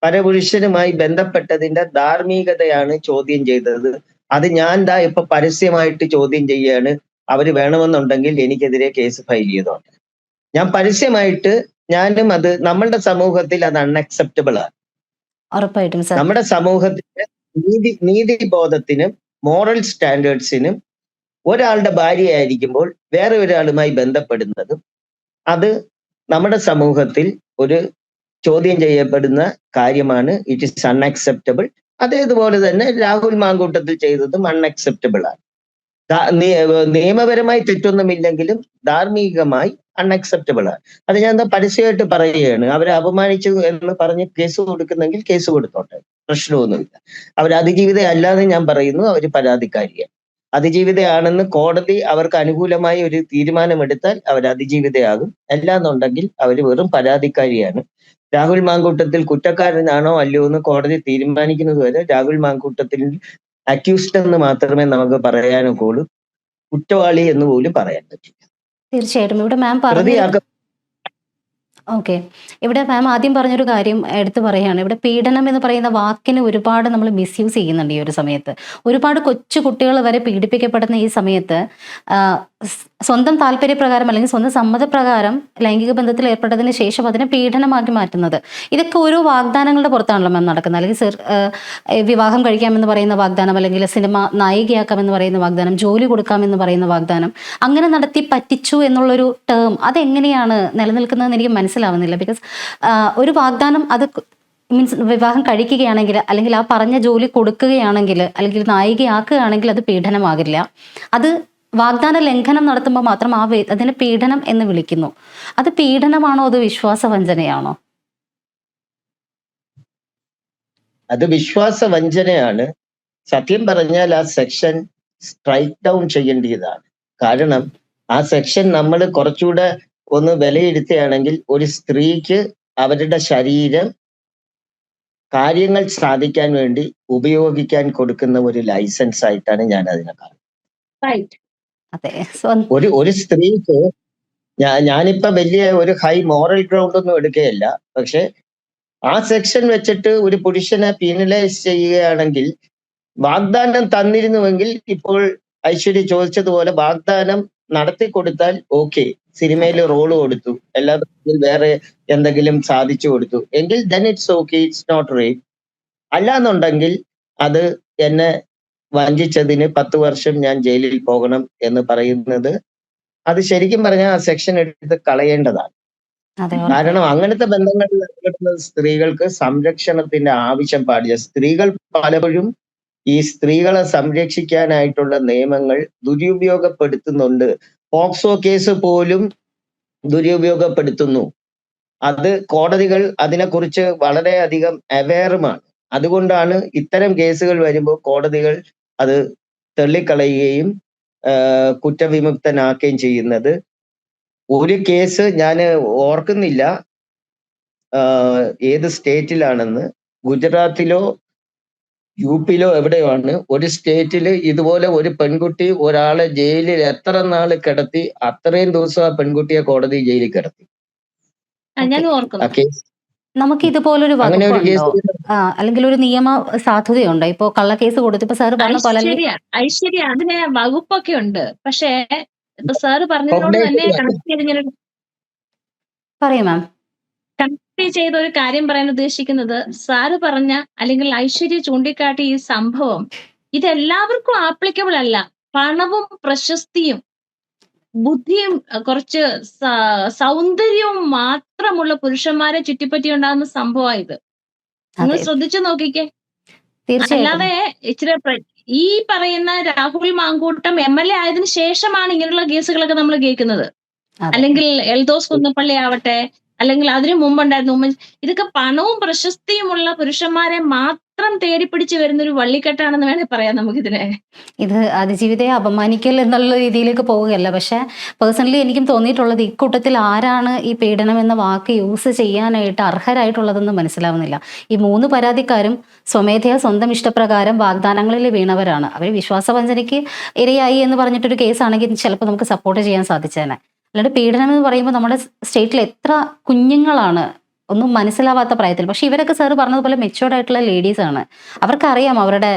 പരപുരുഷനുമായി ബന്ധപ്പെട്ടതിന്റെ ധാർമ്മികതയാണ് ചോദ്യം ചെയ്തത്. അത് ഞാൻ ഇപ്പൊ പരസ്യമായിട്ട് ചോദ്യം ചെയ്യാണ്. അവര് വേണമെന്നുണ്ടെങ്കിൽ എനിക്കെതിരെ കേസ് ഫയൽ ചെയ്തോട്ടെ. ഞാൻ പരസ്യമായിട്ട് ഞാനും അത് നമ്മളുടെ സമൂഹത്തിൽ അത് അൺഅക്സെപ്റ്റബിൾ ആണ്.
ഉറപ്പായിട്ടും
നമ്മുടെ സമൂഹത്തിന്റെ നീതിബോധത്തിനും മോറൽ സ്റ്റാൻഡേർഡ്സിനും ഒരാളുടെ ഭാര്യയായിരിക്കുമ്പോൾ വേറെ ഒരാളുമായി ബന്ധപ്പെടുന്നതും അത് നമ്മുടെ സമൂഹത്തിൽ ഒരു ചോദ്യം ചെയ്യപ്പെടുന്ന കാര്യമാണ്. It is unacceptable. അതേതുപോലെ തന്നെ രാഹുൽ മാങ്കൂട്ടത്തിൽ ചെയ്തതും അൺഅക്സെപ്റ്റബിൾ ആണ്. നിയമപരമായി തെറ്റൊന്നുമില്ലെങ്കിലും ധാർമ്മികമായി അൺഅക്സെപ്റ്റബിൾ ആണ്. അത് ഞാൻ പരസ്യമായിട്ട് പറയുകയാണ്. അവരെ അപമാനിച്ചു എന്ന് പറഞ്ഞ് കേസ് കൊടുക്കുന്നെങ്കിൽ കേസ് കൊടുത്തോട്ടെ, പ്രശ്നമൊന്നുമില്ല. അവർ അതിജീവിത അല്ലാതെ ഞാൻ പറയുന്നു, അവർ പരാതിക്കാരിയാണ്. അതിജീവിതയാണെന്ന് കോടതി അവർക്ക് അനുകൂലമായി ഒരു തീരുമാനമെടുത്താൽ അവർ അതിജീവിതയാകും. അല്ലാന്നുണ്ടെങ്കിൽ അവർ വെറും പരാതിക്കാരിയാണ്. രാഹുൽ മാങ്കൂട്ടത്തിൽ കുറ്റക്കാരനാണോ അല്ലയോ എന്ന് കോടതി തീരുമാനിക്കുന്നത് വരെ രാഹുൽ മാങ്കൂട്ടത്തിൽ അക്യൂസ്ഡ് എന്ന് മാത്രമേ നമുക്ക് പറയാനൊക്കുള്ളൂ. കുറ്റവാളി എന്ന് പോലും പറയാൻ പറ്റില്ല.
തീർച്ചയായിട്ടും ഇവിടെ മാം പറഞ്ഞു. ഓക്കെ, ഇവിടെ മാം ആദ്യം പറഞ്ഞൊരു കാര്യം എടുത്തു പറയുകയാണ്. ഇവിടെ പീഡനം എന്ന് പറയുന്ന വാക്കിന് ഒരുപാട് നമ്മൾ മിസ്യൂസ് ചെയ്യുന്നുണ്ട് ഈ ഒരു സമയത്ത്. ഒരുപാട് കൊച്ചു കുട്ടികൾ വരെ പീഡിപ്പിക്കപ്പെടുന്ന ഈ സമയത്ത് സ്വന്തം താല്പര്യപ്രകാരം അല്ലെങ്കിൽ സ്വന്തം സമ്മതപ്രകാരം ലൈംഗിക ബന്ധത്തിൽ ഏർപ്പെട്ടതിന് ശേഷം അതിനെ പീഡനമാക്കി മാറ്റുന്നത്, ഇതൊക്കെ ഓരോ വാഗ്ദാനങ്ങളുടെ പുറത്താണല്ലോ മാം നടക്കുന്നത്. അല്ലെങ്കിൽ വിവാഹം കഴിക്കാമെന്ന് പറയുന്ന വാഗ്ദാനം, അല്ലെങ്കിൽ സിനിമ നായികയാക്കാമെന്ന് പറയുന്ന വാഗ്ദാനം, ജോലി കൊടുക്കാമെന്ന് പറയുന്ന വാഗ്ദാനം, അങ്ങനെ നടത്തി പറ്റിച്ചു എന്നുള്ളൊരു ടേം അതെങ്ങനെയാണ് നിലനിൽക്കുന്നതെന്ന് എനിക്ക് മനസ്സിലാവുന്നില്ല. ബിക്കോസ് ഒരു വാഗ്ദാനം അത് മീൻസ് വിവാഹം കഴിക്കുകയാണെങ്കിൽ അല്ലെങ്കിൽ ആ പറഞ്ഞ ജോലി കൊടുക്കുകയാണെങ്കിൽ അല്ലെങ്കിൽ നായികയാക്കുകയാണെങ്കിൽ അത് പീഡനമാകില്ല. അത് വാഗ്ദാന ലംഘനം നടത്തുമ്പോൾ മാത്രം അതിനെ പീഡനം എന്ന് വിളിക്കുന്നു. അത് പീഡനമാണോ അത് വിശ്വാസവഞ്ചനയാണോ?
അത് വിശ്വാസവഞ്ചനയാണ്. സത്യം പറഞ്ഞാൽ ആ സെക്ഷൻ സ്ട്രൈക്ക് ഡൗൺ ചെയ്യേണ്ടതാണ്. കാരണം ആ സെക്ഷൻ നമ്മൾ കുറച്ചുകൂടെ ഒന്ന് വിലയിരുത്തുകയാണെങ്കിൽ ഒരു സ്ത്രീക്ക് അവരുടെ ശരീരം കാര്യങ്ങൾ സാധിക്കാൻ വേണ്ടി ഉപയോഗിക്കാൻ കൊടുക്കുന്ന ഒരു ലൈസൻസ് ആയിട്ടാണ് ഞാൻ അതിനെ കാണുന്നത്. ഒരു സ്ത്രീക്ക് ഞാനിപ്പോ വലിയ ഒരു ഹൈ മോറൽ ഗ്രൗണ്ട് ഒന്നും എടുക്കുകയല്ല, പക്ഷെ ആ സെക്ഷൻ വെച്ചിട്ട് ഒരു പുരുഷനെ പീനലൈസ് ചെയ്യുകയാണെങ്കിൽ വാഗ്ദാനം തന്നിരുന്നുവെങ്കിൽ ഇപ്പോൾ ഐശ്വര്യ ചോദിച്ചതുപോലെ വാഗ്ദാനം നടത്തി കൊടുത്താൽ ഓക്കെ, സിനിമയിൽ റോള് കൊടുത്തു, എല്ലാത്തിലും വേറെ എന്തെങ്കിലും സാധിച്ചു കൊടുത്തു എങ്കിൽ then it's okay, it's not rape. അല്ലാന്നുണ്ടെങ്കിൽ അത് എന്നെ വഞ്ചിച്ചതിന് 10 വർഷം ഞാൻ ജയിലിൽ പോകണം എന്ന് പറയുന്നത് അത് ശരിക്കും പറഞ്ഞാൽ ആ സെക്ഷൻ എടുത്ത് കളയേണ്ടതാണ്.
അതെ,
കാരണം
ഉറപ്പായിട്ടും.
അങ്ങനത്തെ ബന്ധങ്ങളിൽ ഏർപ്പെടുന്ന സ്ത്രീകൾക്ക് സംരക്ഷണത്തിന്റെ ആവശ്യം പാടില്ല. സ്ത്രീകൾ പലപ്പോഴും ഈ സ്ത്രീകളെ സംരക്ഷിക്കാനായിട്ടുള്ള നിയമങ്ങൾ ദുരുപയോഗപ്പെടുത്തുന്നുണ്ട്. പോക്സോ കേസ് പോലും ദുരുപയോഗപ്പെടുത്തുന്നു. അത് കോടതികൾ അതിനെക്കുറിച്ച് വളരെയധികം അവെയറുമാണ്. അതുകൊണ്ടാണ് ഇത്തരം കേസുകൾ വരുമ്പോൾ കോടതികൾ അത് തള്ളിക്കളയുകയും കുറ്റവിമുക്തനാക്കുകയും ചെയ്യുന്നത്. ഒരു കേസ് ഞാൻ ഓർക്കുന്നില്ല ഏത് സ്റ്റേറ്റിലാണെന്ന്, ഗുജറാത്തിലോ യുപിയിലോ എവിടെയാണ് ഒരു സ്റ്റേറ്റില് ഇതുപോലെ ഒരു പെൺകുട്ടി ഒരാളെ ജയിലിൽ എത്ര നാള് കിടത്തി, അത്രയും ദിവസം ആ പെൺകുട്ടിയെ കോടതി ജയിലിൽ കിടത്തി.
ഞാൻ
ആ
ഓർക്കുന്നു.
കേസ്
നമുക്ക് ഇതുപോലൊരു
അങ്ങനെ ഒരു
വകുപ്പുണ്ടോ?
കേസ്
അല്ലെങ്കിൽ ഒരു നിയമ സാധുതയുണ്ടോ? ഇപ്പൊ കള്ളക്കേസ് കൊടുത്തു, ഇപ്പൊ സാറ് പറഞ്ഞ പോലെ അല്ലെങ്കിൽ
ഐശ്വര്യ അതിന് വകുപ്പൊക്കെ ഉണ്ട്. പക്ഷേ ഇപ്പൊ സാറ് പറഞ്ഞതിനോട് തന്നെ കണക്ട് ചെയ്ത് ഇങ്ങനെ
പറയൂ മാം.
കണക്ട് ചെയ്ത ഒരു കാര്യം പറയാൻ ഉദ്ദേശിക്കുന്നത്, സാറ് പറഞ്ഞ അല്ലെങ്കിൽ ഐശ്വര്യ ചൂണ്ടിക്കാട്ടിയ ഈ സംഭവം ഇതെല്ലാവർക്കും ആപ്ലിക്കബിൾ അല്ല. പണവും പ്രശസ്തിയും ബുദ്ധിയും കുറച്ച് സൗന്ദര്യവും മാത്രമുള്ള പുരുഷന്മാരെ ചുറ്റിപ്പറ്റി ഉണ്ടാകുന്ന സംഭവം ഇത്. നിങ്ങൾ
അതെ,
ശ്രദ്ധിച്ചു നോക്കിക്കേ.
തീർച്ചയായിട്ടും.
അല്ലാതെ ഇച്ചിരി ഈ പറയുന്ന രാഹുൽ മാങ്കൂട്ടം MLA ആയതിനു ശേഷമാണ് ഇങ്ങനെയുള്ള കേസുകളൊക്കെ നമ്മൾ കേൾക്കുന്നത്.
അതെ,
അല്ലെങ്കിൽ എൽദോസ് കുന്നപ്പള്ളി ആവട്ടെ, അല്ലെങ്കിൽ അതിനു മുമ്പുണ്ടായിരുന്ന ഇതൊക്കെ പണവും പ്രശസ്തിയുമുള്ള പുരുഷന്മാരെ മാത്രം തേടിപ്പിടിച്ച് വരുന്നൊരു വള്ളിക്കെട്ടാണെന്ന് വേണേൽ പറയാം നമുക്കിതിനെ.
ഇത് അതിജീവിതയെ അപമാനിക്കൽ എന്നുള്ള രീതിയിലേക്ക് പോവുകയല്ല. പക്ഷെ പേഴ്സണലി എനിക്കും തോന്നിയിട്ടുള്ളത് ഇക്കൂട്ടത്തിൽ ആരാണ് ഈ പീഡനം എന്ന വാക്ക് യൂസ് ചെയ്യാനായിട്ട് അർഹരായിട്ടുള്ളതെന്ന് മനസ്സിലാവുന്നില്ല. ഈ 3 പരാതിക്കാരും സ്വമേധയാ സ്വന്തം ഇഷ്ടപ്രകാരം വാഗ്ദാനങ്ങളിൽ വീണവരാണ്. അവർ വിശ്വാസവഞ്ചനയ്ക്ക് ഇരയായി എന്ന് പറഞ്ഞിട്ടൊരു കേസാണെങ്കിൽ ചിലപ്പോൾ നമുക്ക് സപ്പോർട്ട് ചെയ്യാൻ സാധിച്ചേനെ. അല്ലാണ്ട് പീഡനം എന്ന് പറയുമ്പോൾ നമ്മുടെ സ്റ്റേറ്റിൽ എത്ര കുഞ്ഞുങ്ങളാണ് ഒന്നും മനസ്സിലാവാത്ത പ്രായത്തിൽ. പക്ഷെ ഇവരൊക്കെ സാറ് പറഞ്ഞതുപോലെ മെച്ചുവേർഡ് ആയിട്ടുള്ള ലേഡീസ് ആണ്. അവർക്കറിയാം അവരുടെ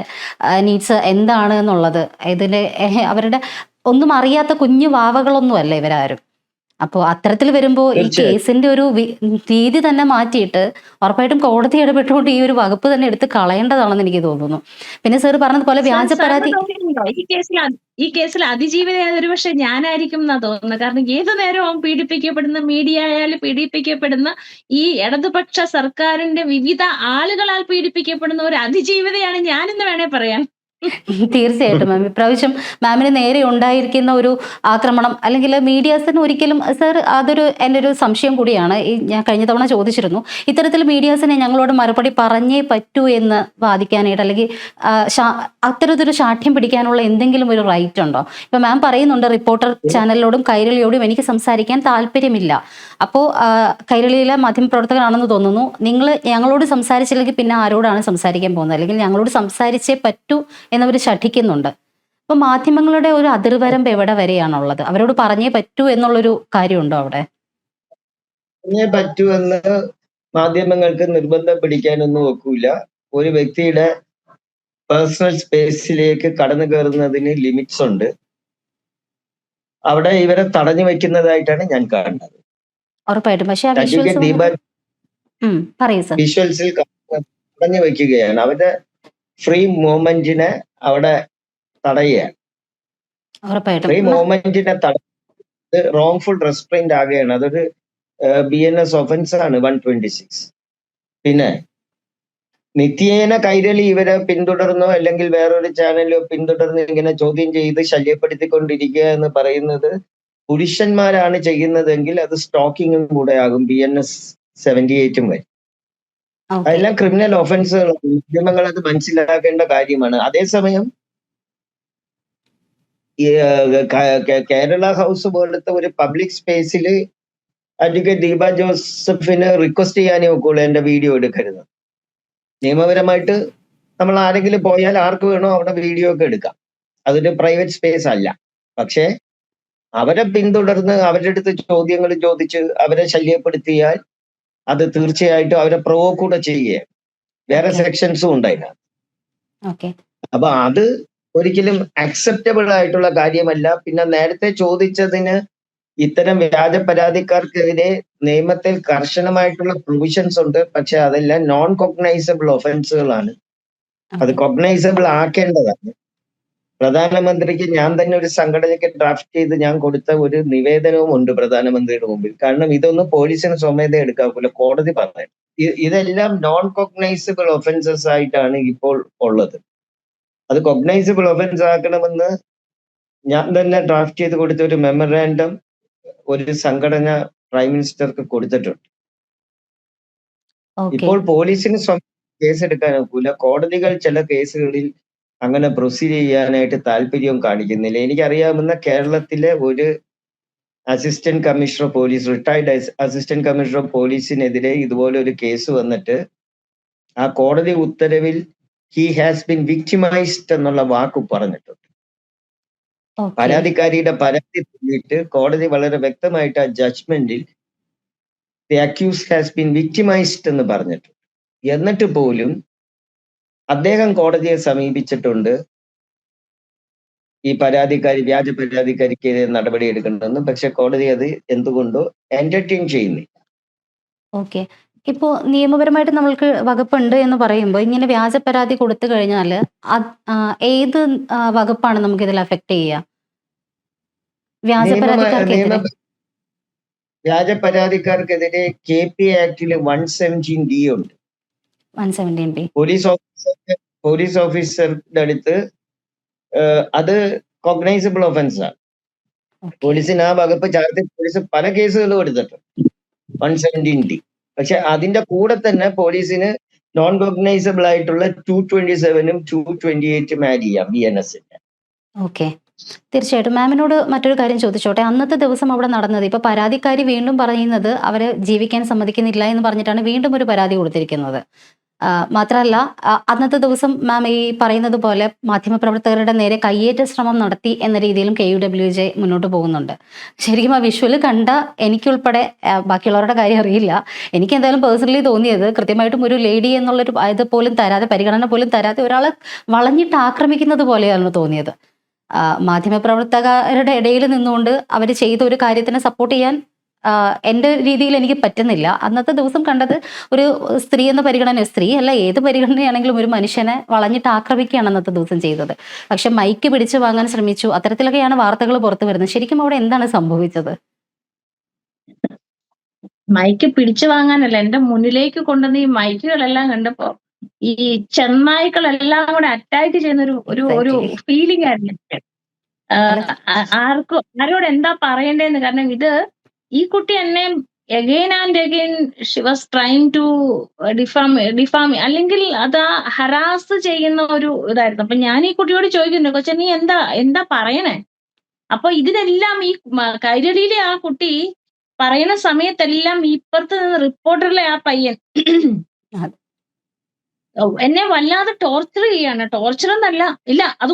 നീഡ്സ് എന്താണ് എന്നുള്ളത്. ഇതിൽ അവരുടെ ഒന്നും അറിയാത്ത കുഞ്ഞു വാവകളൊന്നും അല്ല ഇവരാരും. അപ്പോൾ അത്തരത്തിൽ വരുമ്പോൾ ഈ
തീർച്ചയായും.
കേസിന്റെ ഒരു രീതി തന്നെ മാറ്റിയിട്ട് ഉറപ്പായിട്ടും കോടതി ഇടപെട്ടുകൊണ്ട് ഈ ഒരു വകുപ്പ് തന്നെ എടുത്ത് കളയേണ്ടതാണെന്ന് എനിക്ക് തോന്നുന്നു. പിന്നെ സാറ് പറഞ്ഞതുപോലെ വ്യാജ പരാതി
ഈ കേസിൽ അതിജീവിതയായ ഒരു പക്ഷെ ഞാനായിരിക്കും എന്നാ തോന്നുന്നത്. കാരണം ഏതു നേരവും പീഡിപ്പിക്കപ്പെടുന്ന, മീഡിയ ആയാലും പീഡിപ്പിക്കപ്പെടുന്ന, ഈ ഇടതുപക്ഷ സർക്കാരിന്റെ വിവിധ ആളുകളാൽ പീഡിപ്പിക്കപ്പെടുന്ന ഒരു അതിജീവിതയാണ് ഞാനെന്ന് വേണേ പറയാം.
തീർച്ചയായിട്ടും മാം. ഇപ്രാവശ്യം മാമിന് നേരെ ഉണ്ടായിരിക്കുന്ന ഒരു ആക്രമണം അല്ലെങ്കിൽ മീഡിയാസിന് ഒരിക്കലും സാർ അതൊരു എൻ്റെ ഒരു സംശയം കൂടിയാണ്. ഞാൻ കഴിഞ്ഞ തവണ ചോദിച്ചിരുന്നു, ഇത്തരത്തിൽ മീഡിയാസിനെ ഞങ്ങളോട് മറുപടി പറഞ്ഞേ പറ്റൂ എന്ന് വാദിക്കാനായിട്ട്, അല്ലെങ്കിൽ അത്തരത്തിലൊരു ശാഠ്യം പിടിക്കാനുള്ള എന്തെങ്കിലും ഒരു റൈറ്റ് ഉണ്ടോ? ഇപ്പൊ മാം പറയുന്നുണ്ട് റിപ്പോർട്ടർ ചാനലിനോടും കൈരളിയോടും എനിക്ക് സംസാരിക്കാൻ താല്പര്യമില്ല. അപ്പോൾ കൈരളിയിലെ മാധ്യമപ്രവർത്തകരാണെന്ന് തോന്നുന്നു. നിങ്ങൾ ഞങ്ങളോട് സംസാരിച്ചില്ലെങ്കിൽ പിന്നെ ആരോടാണ് സംസാരിക്കാൻ പോകുന്നത്? അല്ലെങ്കിൽ ഞങ്ങളോട് സംസാരിച്ചേ പറ്റൂ എന്നവർ ശഠിക്കുന്നുണ്ട്. അപ്പൊ മാധ്യമങ്ങളുടെ ഒരു അതിർവരമ്പ് എവിടെ വരെയാണുള്ളത്? അവരോട് പറഞ്ഞേ പറ്റൂ എന്നുള്ളൊരു കാര്യമുണ്ടോ അവിടെ?
പറഞ്ഞേ പറ്റൂ എന്ന് മാധ്യമങ്ങൾക്ക് നിർബന്ധം പിടിക്കാനൊന്നും ഒക്കില്ല. ഒരു വ്യക്തിയുടെ പേഴ്സണൽ സ്പേസിലേക്ക് കടന്നു കയറുന്നതിന് ലിമിറ്റ്സ് ഉണ്ട്. അവിടെ ഇവരെ തടഞ്ഞു വെക്കുന്നതായിട്ടാണ് ഞാൻ കാണുന്നത്.
ഉറപ്പായിട്ടും. പക്ഷെ ആ പറയൂ സർ.
വിഷ്വൽസിൽ തടഞ്ഞു വെക്കുകയാണ്. അവരുടെ ഫ്രീ മൂവ്മെന്റിനെ അവിടെ തടയുകയാണ്.
ഉറപ്പായിട്ടും.
ഫ്രീ മൂവ്മെന്റിനെ റോങ്ഫുൾ റെസ്ട്രെയിന്റ് ആകുകയാണ്. അതൊരു BNS ഒഫൻസ് ആണ് 126. പിന്നെ നിത്യേന കൈരളി ഇവരെ പിന്തുടർന്നോ അല്ലെങ്കിൽ വേറൊരു ചാനലിലോ പിന്തുടർന്ന് ഇങ്ങനെ ചോദ്യം ചെയ്ത് ശല്യപ്പെടുത്തിക്കൊണ്ടിരിക്കുക എന്ന് പറയുന്നത് പുരുഷന്മാരാണ് ചെയ്യുന്നതെങ്കിൽ അത് സ്റ്റോക്കിങ്ങും കൂടെ ആകും. BNS 78 വരെ. അതെല്ലാം ക്രിമിനൽ ഒഫൻസുകളാണ്. മാധ്യമങ്ങൾ അത് മനസ്സിലാക്കേണ്ട കാര്യമാണ്. അതേസമയം കേരള ഹൗസ് പോലത്തെ ഒരു പബ്ലിക് സ്പേസിൽ അഡ്വക്കേറ്റ് ദീപ ജോസഫിന് റിക്വസ്റ്റ് ചെയ്യാനേ ഒക്കുള്ളൂ എന്റെ വീഡിയോ എടുക്കരുത്. നിയമപരമായിട്ട് നമ്മൾ ആരെങ്കിലും പോയാൽ ആർക്ക് വേണോ അവിടെ വീഡിയോ ഒക്കെ എടുക്കാം. അതൊരു പ്രൈവറ്റ് സ്പേസ് അല്ല. പക്ഷെ അവരെ പിന്തുടർന്ന് അവരുടെ അടുത്ത് ചോദ്യങ്ങൾ ചോദിച്ച് അവരെ ശല്യപ്പെടുത്തിയാൽ അത് തീർച്ചയായിട്ടും അവരെ പ്രൊവോക്ക് കൂടെ ചെയ്യുകയാണ്. വേറെ സെക്ഷൻസും ഉണ്ട് അതിനകത്ത്. അപ്പൊ അത് ഒരിക്കലും അക്സെപ്റ്റബിൾ ആയിട്ടുള്ള കാര്യമല്ല. പിന്നെ നേരത്തെ ചോദിച്ചതിന് ഇത്തരം വ്യാജ പരാതിക്കാർക്കെതിരെ നിയമത്തിൽ കർശനമായിട്ടുള്ള പ്രൊവിഷൻസ് ഉണ്ട്. പക്ഷെ അതെല്ലാം നോൺ കൊഗ്നൈസബിൾ ഒഫൻസുകളാണ്. അത്
ഓക്കെ
കൊഗ്നൈസബിൾ ആക്കേണ്ടതാണ്. പ്രധാനമന്ത്രിക്ക് ഞാൻ തന്നെ ഒരു സംഘടനയ്ക്ക് ഡ്രാഫ്റ്റ് ചെയ്ത് ഞാൻ കൊടുത്ത ഒരു നിവേദനവും ഉണ്ട് പ്രധാനമന്ത്രിയുടെ മുമ്പിൽ. കാരണം ഇതൊന്നും പോലീസിന് സ്വമേധ എടുക്കാറില്ല, കോടതി പറഞ്ഞു. ഇതെല്ലാം നോൺ കൊഗ്നൈസബിൾ ഒഫൻസസ് ആയിട്ടാണ് ഇപ്പോൾ ഉള്ളത്. അത് കൊഗ്നൈസബിൾ ഒഫൻസ് ആക്കണമെന്ന് ഞാൻ തന്നെ ഡ്രാഫ്റ്റ് ചെയ്ത് കൊടുത്ത ഒരു മെമ്മറാൻഡം ഒരു സംഘടന പ്രൈം മിനിസ്റ്റർക്ക് കൊടുത്തിട്ടുണ്ട്.
ഓക്കെ
ഇപ്പോൾ പോലീസിന് കേസ് എടുക്കാൻ ഒക്കില്ല. കോടതികൾ ചില കേസുകളിൽ അങ്ങനെ പ്രൊസീഡ് ചെയ്യാനായിട്ട് താല്പര്യവും കാണിക്കുന്നില്ല. എനിക്കറിയാവുന്ന കേരളത്തിലെ ഒരു assistant commissioner police, retired assistant commissioner പോലീസിനെതിരെ ഇതുപോലെ ഒരു കേസ് വന്നിട്ട് ആ കോടതി ഉത്തരവിൽ ഹി ഹാസ് ബീൻ വിക്ടിമൈസ്ഡ് എന്നുള്ള വാക്ക് പറഞ്ഞിട്ടുണ്ട്.
ഓക്കെ
പരാതിക്കാരിയുടെ പരാതി തള്ളിയിട്ട് കോടതി വളരെ വ്യക്തമായിട്ട് ആ ജഡ്ജ്മെന്റിൽ the accuse has been victimised എന്ന് പറഞ്ഞിട്ടുണ്ട്. എന്നിട്ട് പോലും അദ്ദേഹം കോടതിയെ സമീപിച്ചിട്ടുണ്ട് ഈ പരാതിക്കാരി, വ്യാജ പരാതിക്കാരിക്കെതിരെ നടപടി എടുക്കണമെന്ന്. പക്ഷെ കോടതി അത് എന്തുകൊണ്ടോ എന്റർടൈൻ ചെയ്യുന്നില്ല.
ഓക്കെ ഇപ്പോൾ നിയമപരമായിട്ട് നമ്മൾക്ക് വകുപ്പുണ്ട് എന്ന് പറയുമ്പോൾ ഇങ്ങനെ വ്യാജ പരാതി കൊടുത്തു കഴിഞ്ഞാൽ ഏത് വകുപ്പാണ് നമുക്ക് ഇതിൽ അഫക്ട് ചെയ്യുക? വ്യാജ
നിയമ
പരാതിക്കാർക്കെതിരെ
വ്യാജ പരാതിക്കാർക്കെതിരെ KP ആക്ടിൽ 117D ഉണ്ട്.
117B.
പോലീസ് ഓഫീസറുടെ അടുത്ത് അത് കോഗ്നൈസബിൾ ഒഫൻസ് ആണ്.
ഓക്കെ
പോലീസിന് ആ വകുപ്പ് ചാർത്തി പോലീസ് പല കേസുകളും എടുത്തിട്ടുണ്ട് 117D. പക്ഷെ അതിന്റെ കൂടെ തന്നെ പോലീസിന് നോൺ കോഗ്നൈസബിൾ ആയിട്ടുള്ള 227ഉം 228ഉം ആഡ് ചെയ്യാം BNS.
ഓക്കെ തീർച്ചയായിട്ടും. മാമിനോട് മറ്റൊരു കാര്യം ചോദിച്ചോട്ടെ. അന്നത്തെ ദിവസം അവിടെ നടന്നത്, ഇപ്പൊ പരാതിക്കാരി വീണ്ടും പറയുന്നത് അവര് ജീവിക്കാൻ സമ്മതിക്കുന്നില്ല എന്ന് പറഞ്ഞിട്ടാണ് വീണ്ടും ഒരു പരാതി കൊടുത്തിരിക്കുന്നത്. മാത്രമല്ല അന്നത്തെ ദിവസം മാം ഈ പറയുന്നത് പോലെ മാധ്യമപ്രവർത്തകരുടെ നേരെ കയ്യേറ്റ ശ്രമം നടത്തി എന്ന രീതിയിലും KUWJ മുന്നോട്ട് പോകുന്നുണ്ട്. ശരിക്കും ആ വിഷ്വൽ കണ്ട എനിക്കുൾപ്പെടെ, ബാക്കിയുള്ളവരുടെ കാര്യം അറിയില്ല, എനിക്ക് എന്തായാലും പേഴ്സണലി തോന്നിയത് കൃത്യമായിട്ടും ഒരു ലേഡി എന്നുള്ളൊരു ഇത് പോലും തരാതെ, പരിഗണന പോലും തരാതെ ഒരാളെ വളഞ്ഞിട്ട് ആക്രമിക്കുന്നത് പോലെയാണ് തോന്നിയത്. മാധ്യമപ്രവർത്തകരുടെ ഇടയിൽ നിന്നുകൊണ്ട് അവർ ചെയ്ത ഒരു കാര്യത്തിനെ സപ്പോർട്ട് ചെയ്യാൻ എൻ്റെ രീതിയിൽ എനിക്ക് പറ്റുന്നില്ല. അന്നത്തെ ദിവസം കണ്ടത് ഒരു സ്ത്രീ എന്ന പരിഗണന, സ്ത്രീ അല്ല ഏത് പരിഗണനയാണെങ്കിലും ഒരു മനുഷ്യനെ വളഞ്ഞിട്ട് ആക്രമിക്കുകയാണ് അന്നത്തെ ദിവസം ചെയ്തത്. പക്ഷെ മൈക്ക് പിടിച്ചു വാങ്ങാൻ ശ്രമിച്ചു, അത്തരത്തിലൊക്കെയാണ് വാർത്തകൾ പുറത്തു വരുന്നത്. ശരിക്കും അവിടെ എന്താണ് സംഭവിച്ചത്?
മൈക്ക് പിടിച്ചു വാങ്ങാനല്ല, എന്റെ മുന്നിലേക്ക് കൊണ്ടുവന്ന ഈ മൈക്കുകളെല്ലാം കണ്ടപ്പോ ഈ ചെന്നായ്ക്കളെല്ലാം കൂടെ അറ്റാക്ക് ചെയ്യുന്ന ഒരു ഫീലിംഗ് ആയിരുന്നു എനിക്ക്. ആരോട് എന്താ പറയണ്ടേന്ന്. കാരണം ഈ കുട്ടി എന്നെ again and again she was trying to defame അല്ലെങ്കിൽ അത് ഹരാസ് ചെയ്യുന്ന ഒരു ഇതായിരുന്നു. അപ്പൊ ഞാൻ ഈ കുട്ടിയോട് ചോദിക്കുന്നു, കൊച്ചെ നീ എന്താ പറയണേ? അപ്പൊ ഇതിനെല്ലാം ഈ കൈരളിയിലെ ആ കുട്ടി പറയുന്ന സമയത്തെല്ലാം ഇപ്പുറത്ത് നിന്ന് റിപ്പോർട്ടറിലെ ആ പയ്യൻ എന്നെ വല്ലാതെ ടോർച്ചർ ചെയ്യാണ്. ടോർച്ചർ എന്നല്ല, ഇല്ല അത്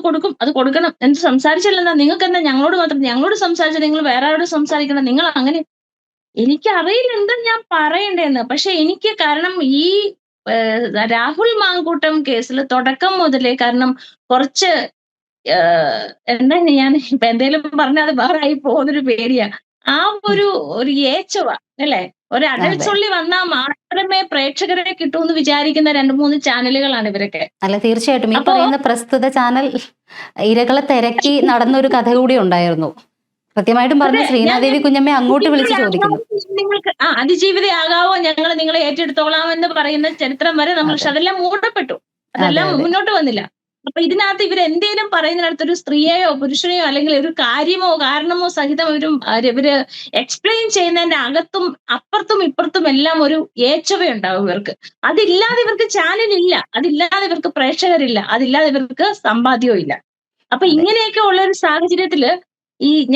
കൊടുക്കണം എന്ന് സംസാരിച്ചില്ലെന്നാ, നിങ്ങൾക്ക് എന്താ ഞങ്ങളോട് സംസാരിച്ചാൽ നിങ്ങൾ വേറെ ആരോട് സംസാരിക്കണം, നിങ്ങൾ അങ്ങനെ. എനിക്കറിയില്ല എന്താ ഞാൻ പറയണ്ടേന്ന്. പക്ഷെ എനിക്ക് കാരണം ഈ രാഹുൽ മാങ്കൂട്ടം കേസിൽ തുടക്കം മുതലേ, കാരണം കുറച്ച് എന്താ ഞാൻ ഇപ്പൊ എന്തേലും പറഞ്ഞാൽ അത് വേറായി പോകുന്നൊരു പേടിയാ. ആ ഒരു ഏച്ചവ അല്ലേ, ഒരു അഡൽട്സ് ഉള്ളി വന്നാൽ മാത്രമേ പ്രേക്ഷകരെ കിട്ടൂ എന്ന് വിചാരിക്കുന്ന 2-3 ചാനലുകളാണ് ഇവരൊക്കെ.
അല്ല തീർച്ചയായിട്ടും ഈ പറയുന്ന പ്രസ്തുത ചാനൽ ഇരകളെ തിരക്കി നടന്നൊരു കഥ കൂടി ഉണ്ടായിരുന്നു. കൃത്യമായിട്ടും പറഞ്ഞ ശ്രീനാദേവി കുഞ്ഞമ്മയെ അങ്ങോട്ട് വിളിച്ച് ചോദിക്കുന്നു,
നിങ്ങൾക്ക് അതിജീവിതയാകാവോ, ഞങ്ങൾ നിങ്ങളെ ഏറ്റെടുത്തോളാം എന്ന് പറയുന്ന ചരിത്രം വരെ നമ്മൾ, പക്ഷെ അതെല്ലാം മൂടപ്പെട്ടു, അതെല്ലാം മുന്നോട്ട് വന്നില്ല. അപ്പൊ ഇതിനകത്ത് ഇവരെന്തേലും പറയുന്നതിനകത്ത് ഒരു സ്ത്രീയെയോ പുരുഷനെയോ അല്ലെങ്കിൽ ഒരു കാര്യമോ കാരണമോ സഹിതം ഇവര് എക്സ്പ്ലെയിൻ ചെയ്യുന്നതിന്റെ അകത്തും അപ്പുറത്തും ഇപ്പുറത്തും എല്ലാം ഒരു ഏച്ചവയുണ്ടാവും ഇവർക്ക്. അതില്ലാതെ ഇവർക്ക് ചാനലില്ല, അതില്ലാതെ ഇവർക്ക് പ്രേക്ഷകരില്ല, അതില്ലാതെ ഇവർക്ക് സമ്പാദ്യവും ഇല്ല. അപ്പൊ ഇങ്ങനെയൊക്കെ ഉള്ള ഒരു സാഹചര്യത്തില്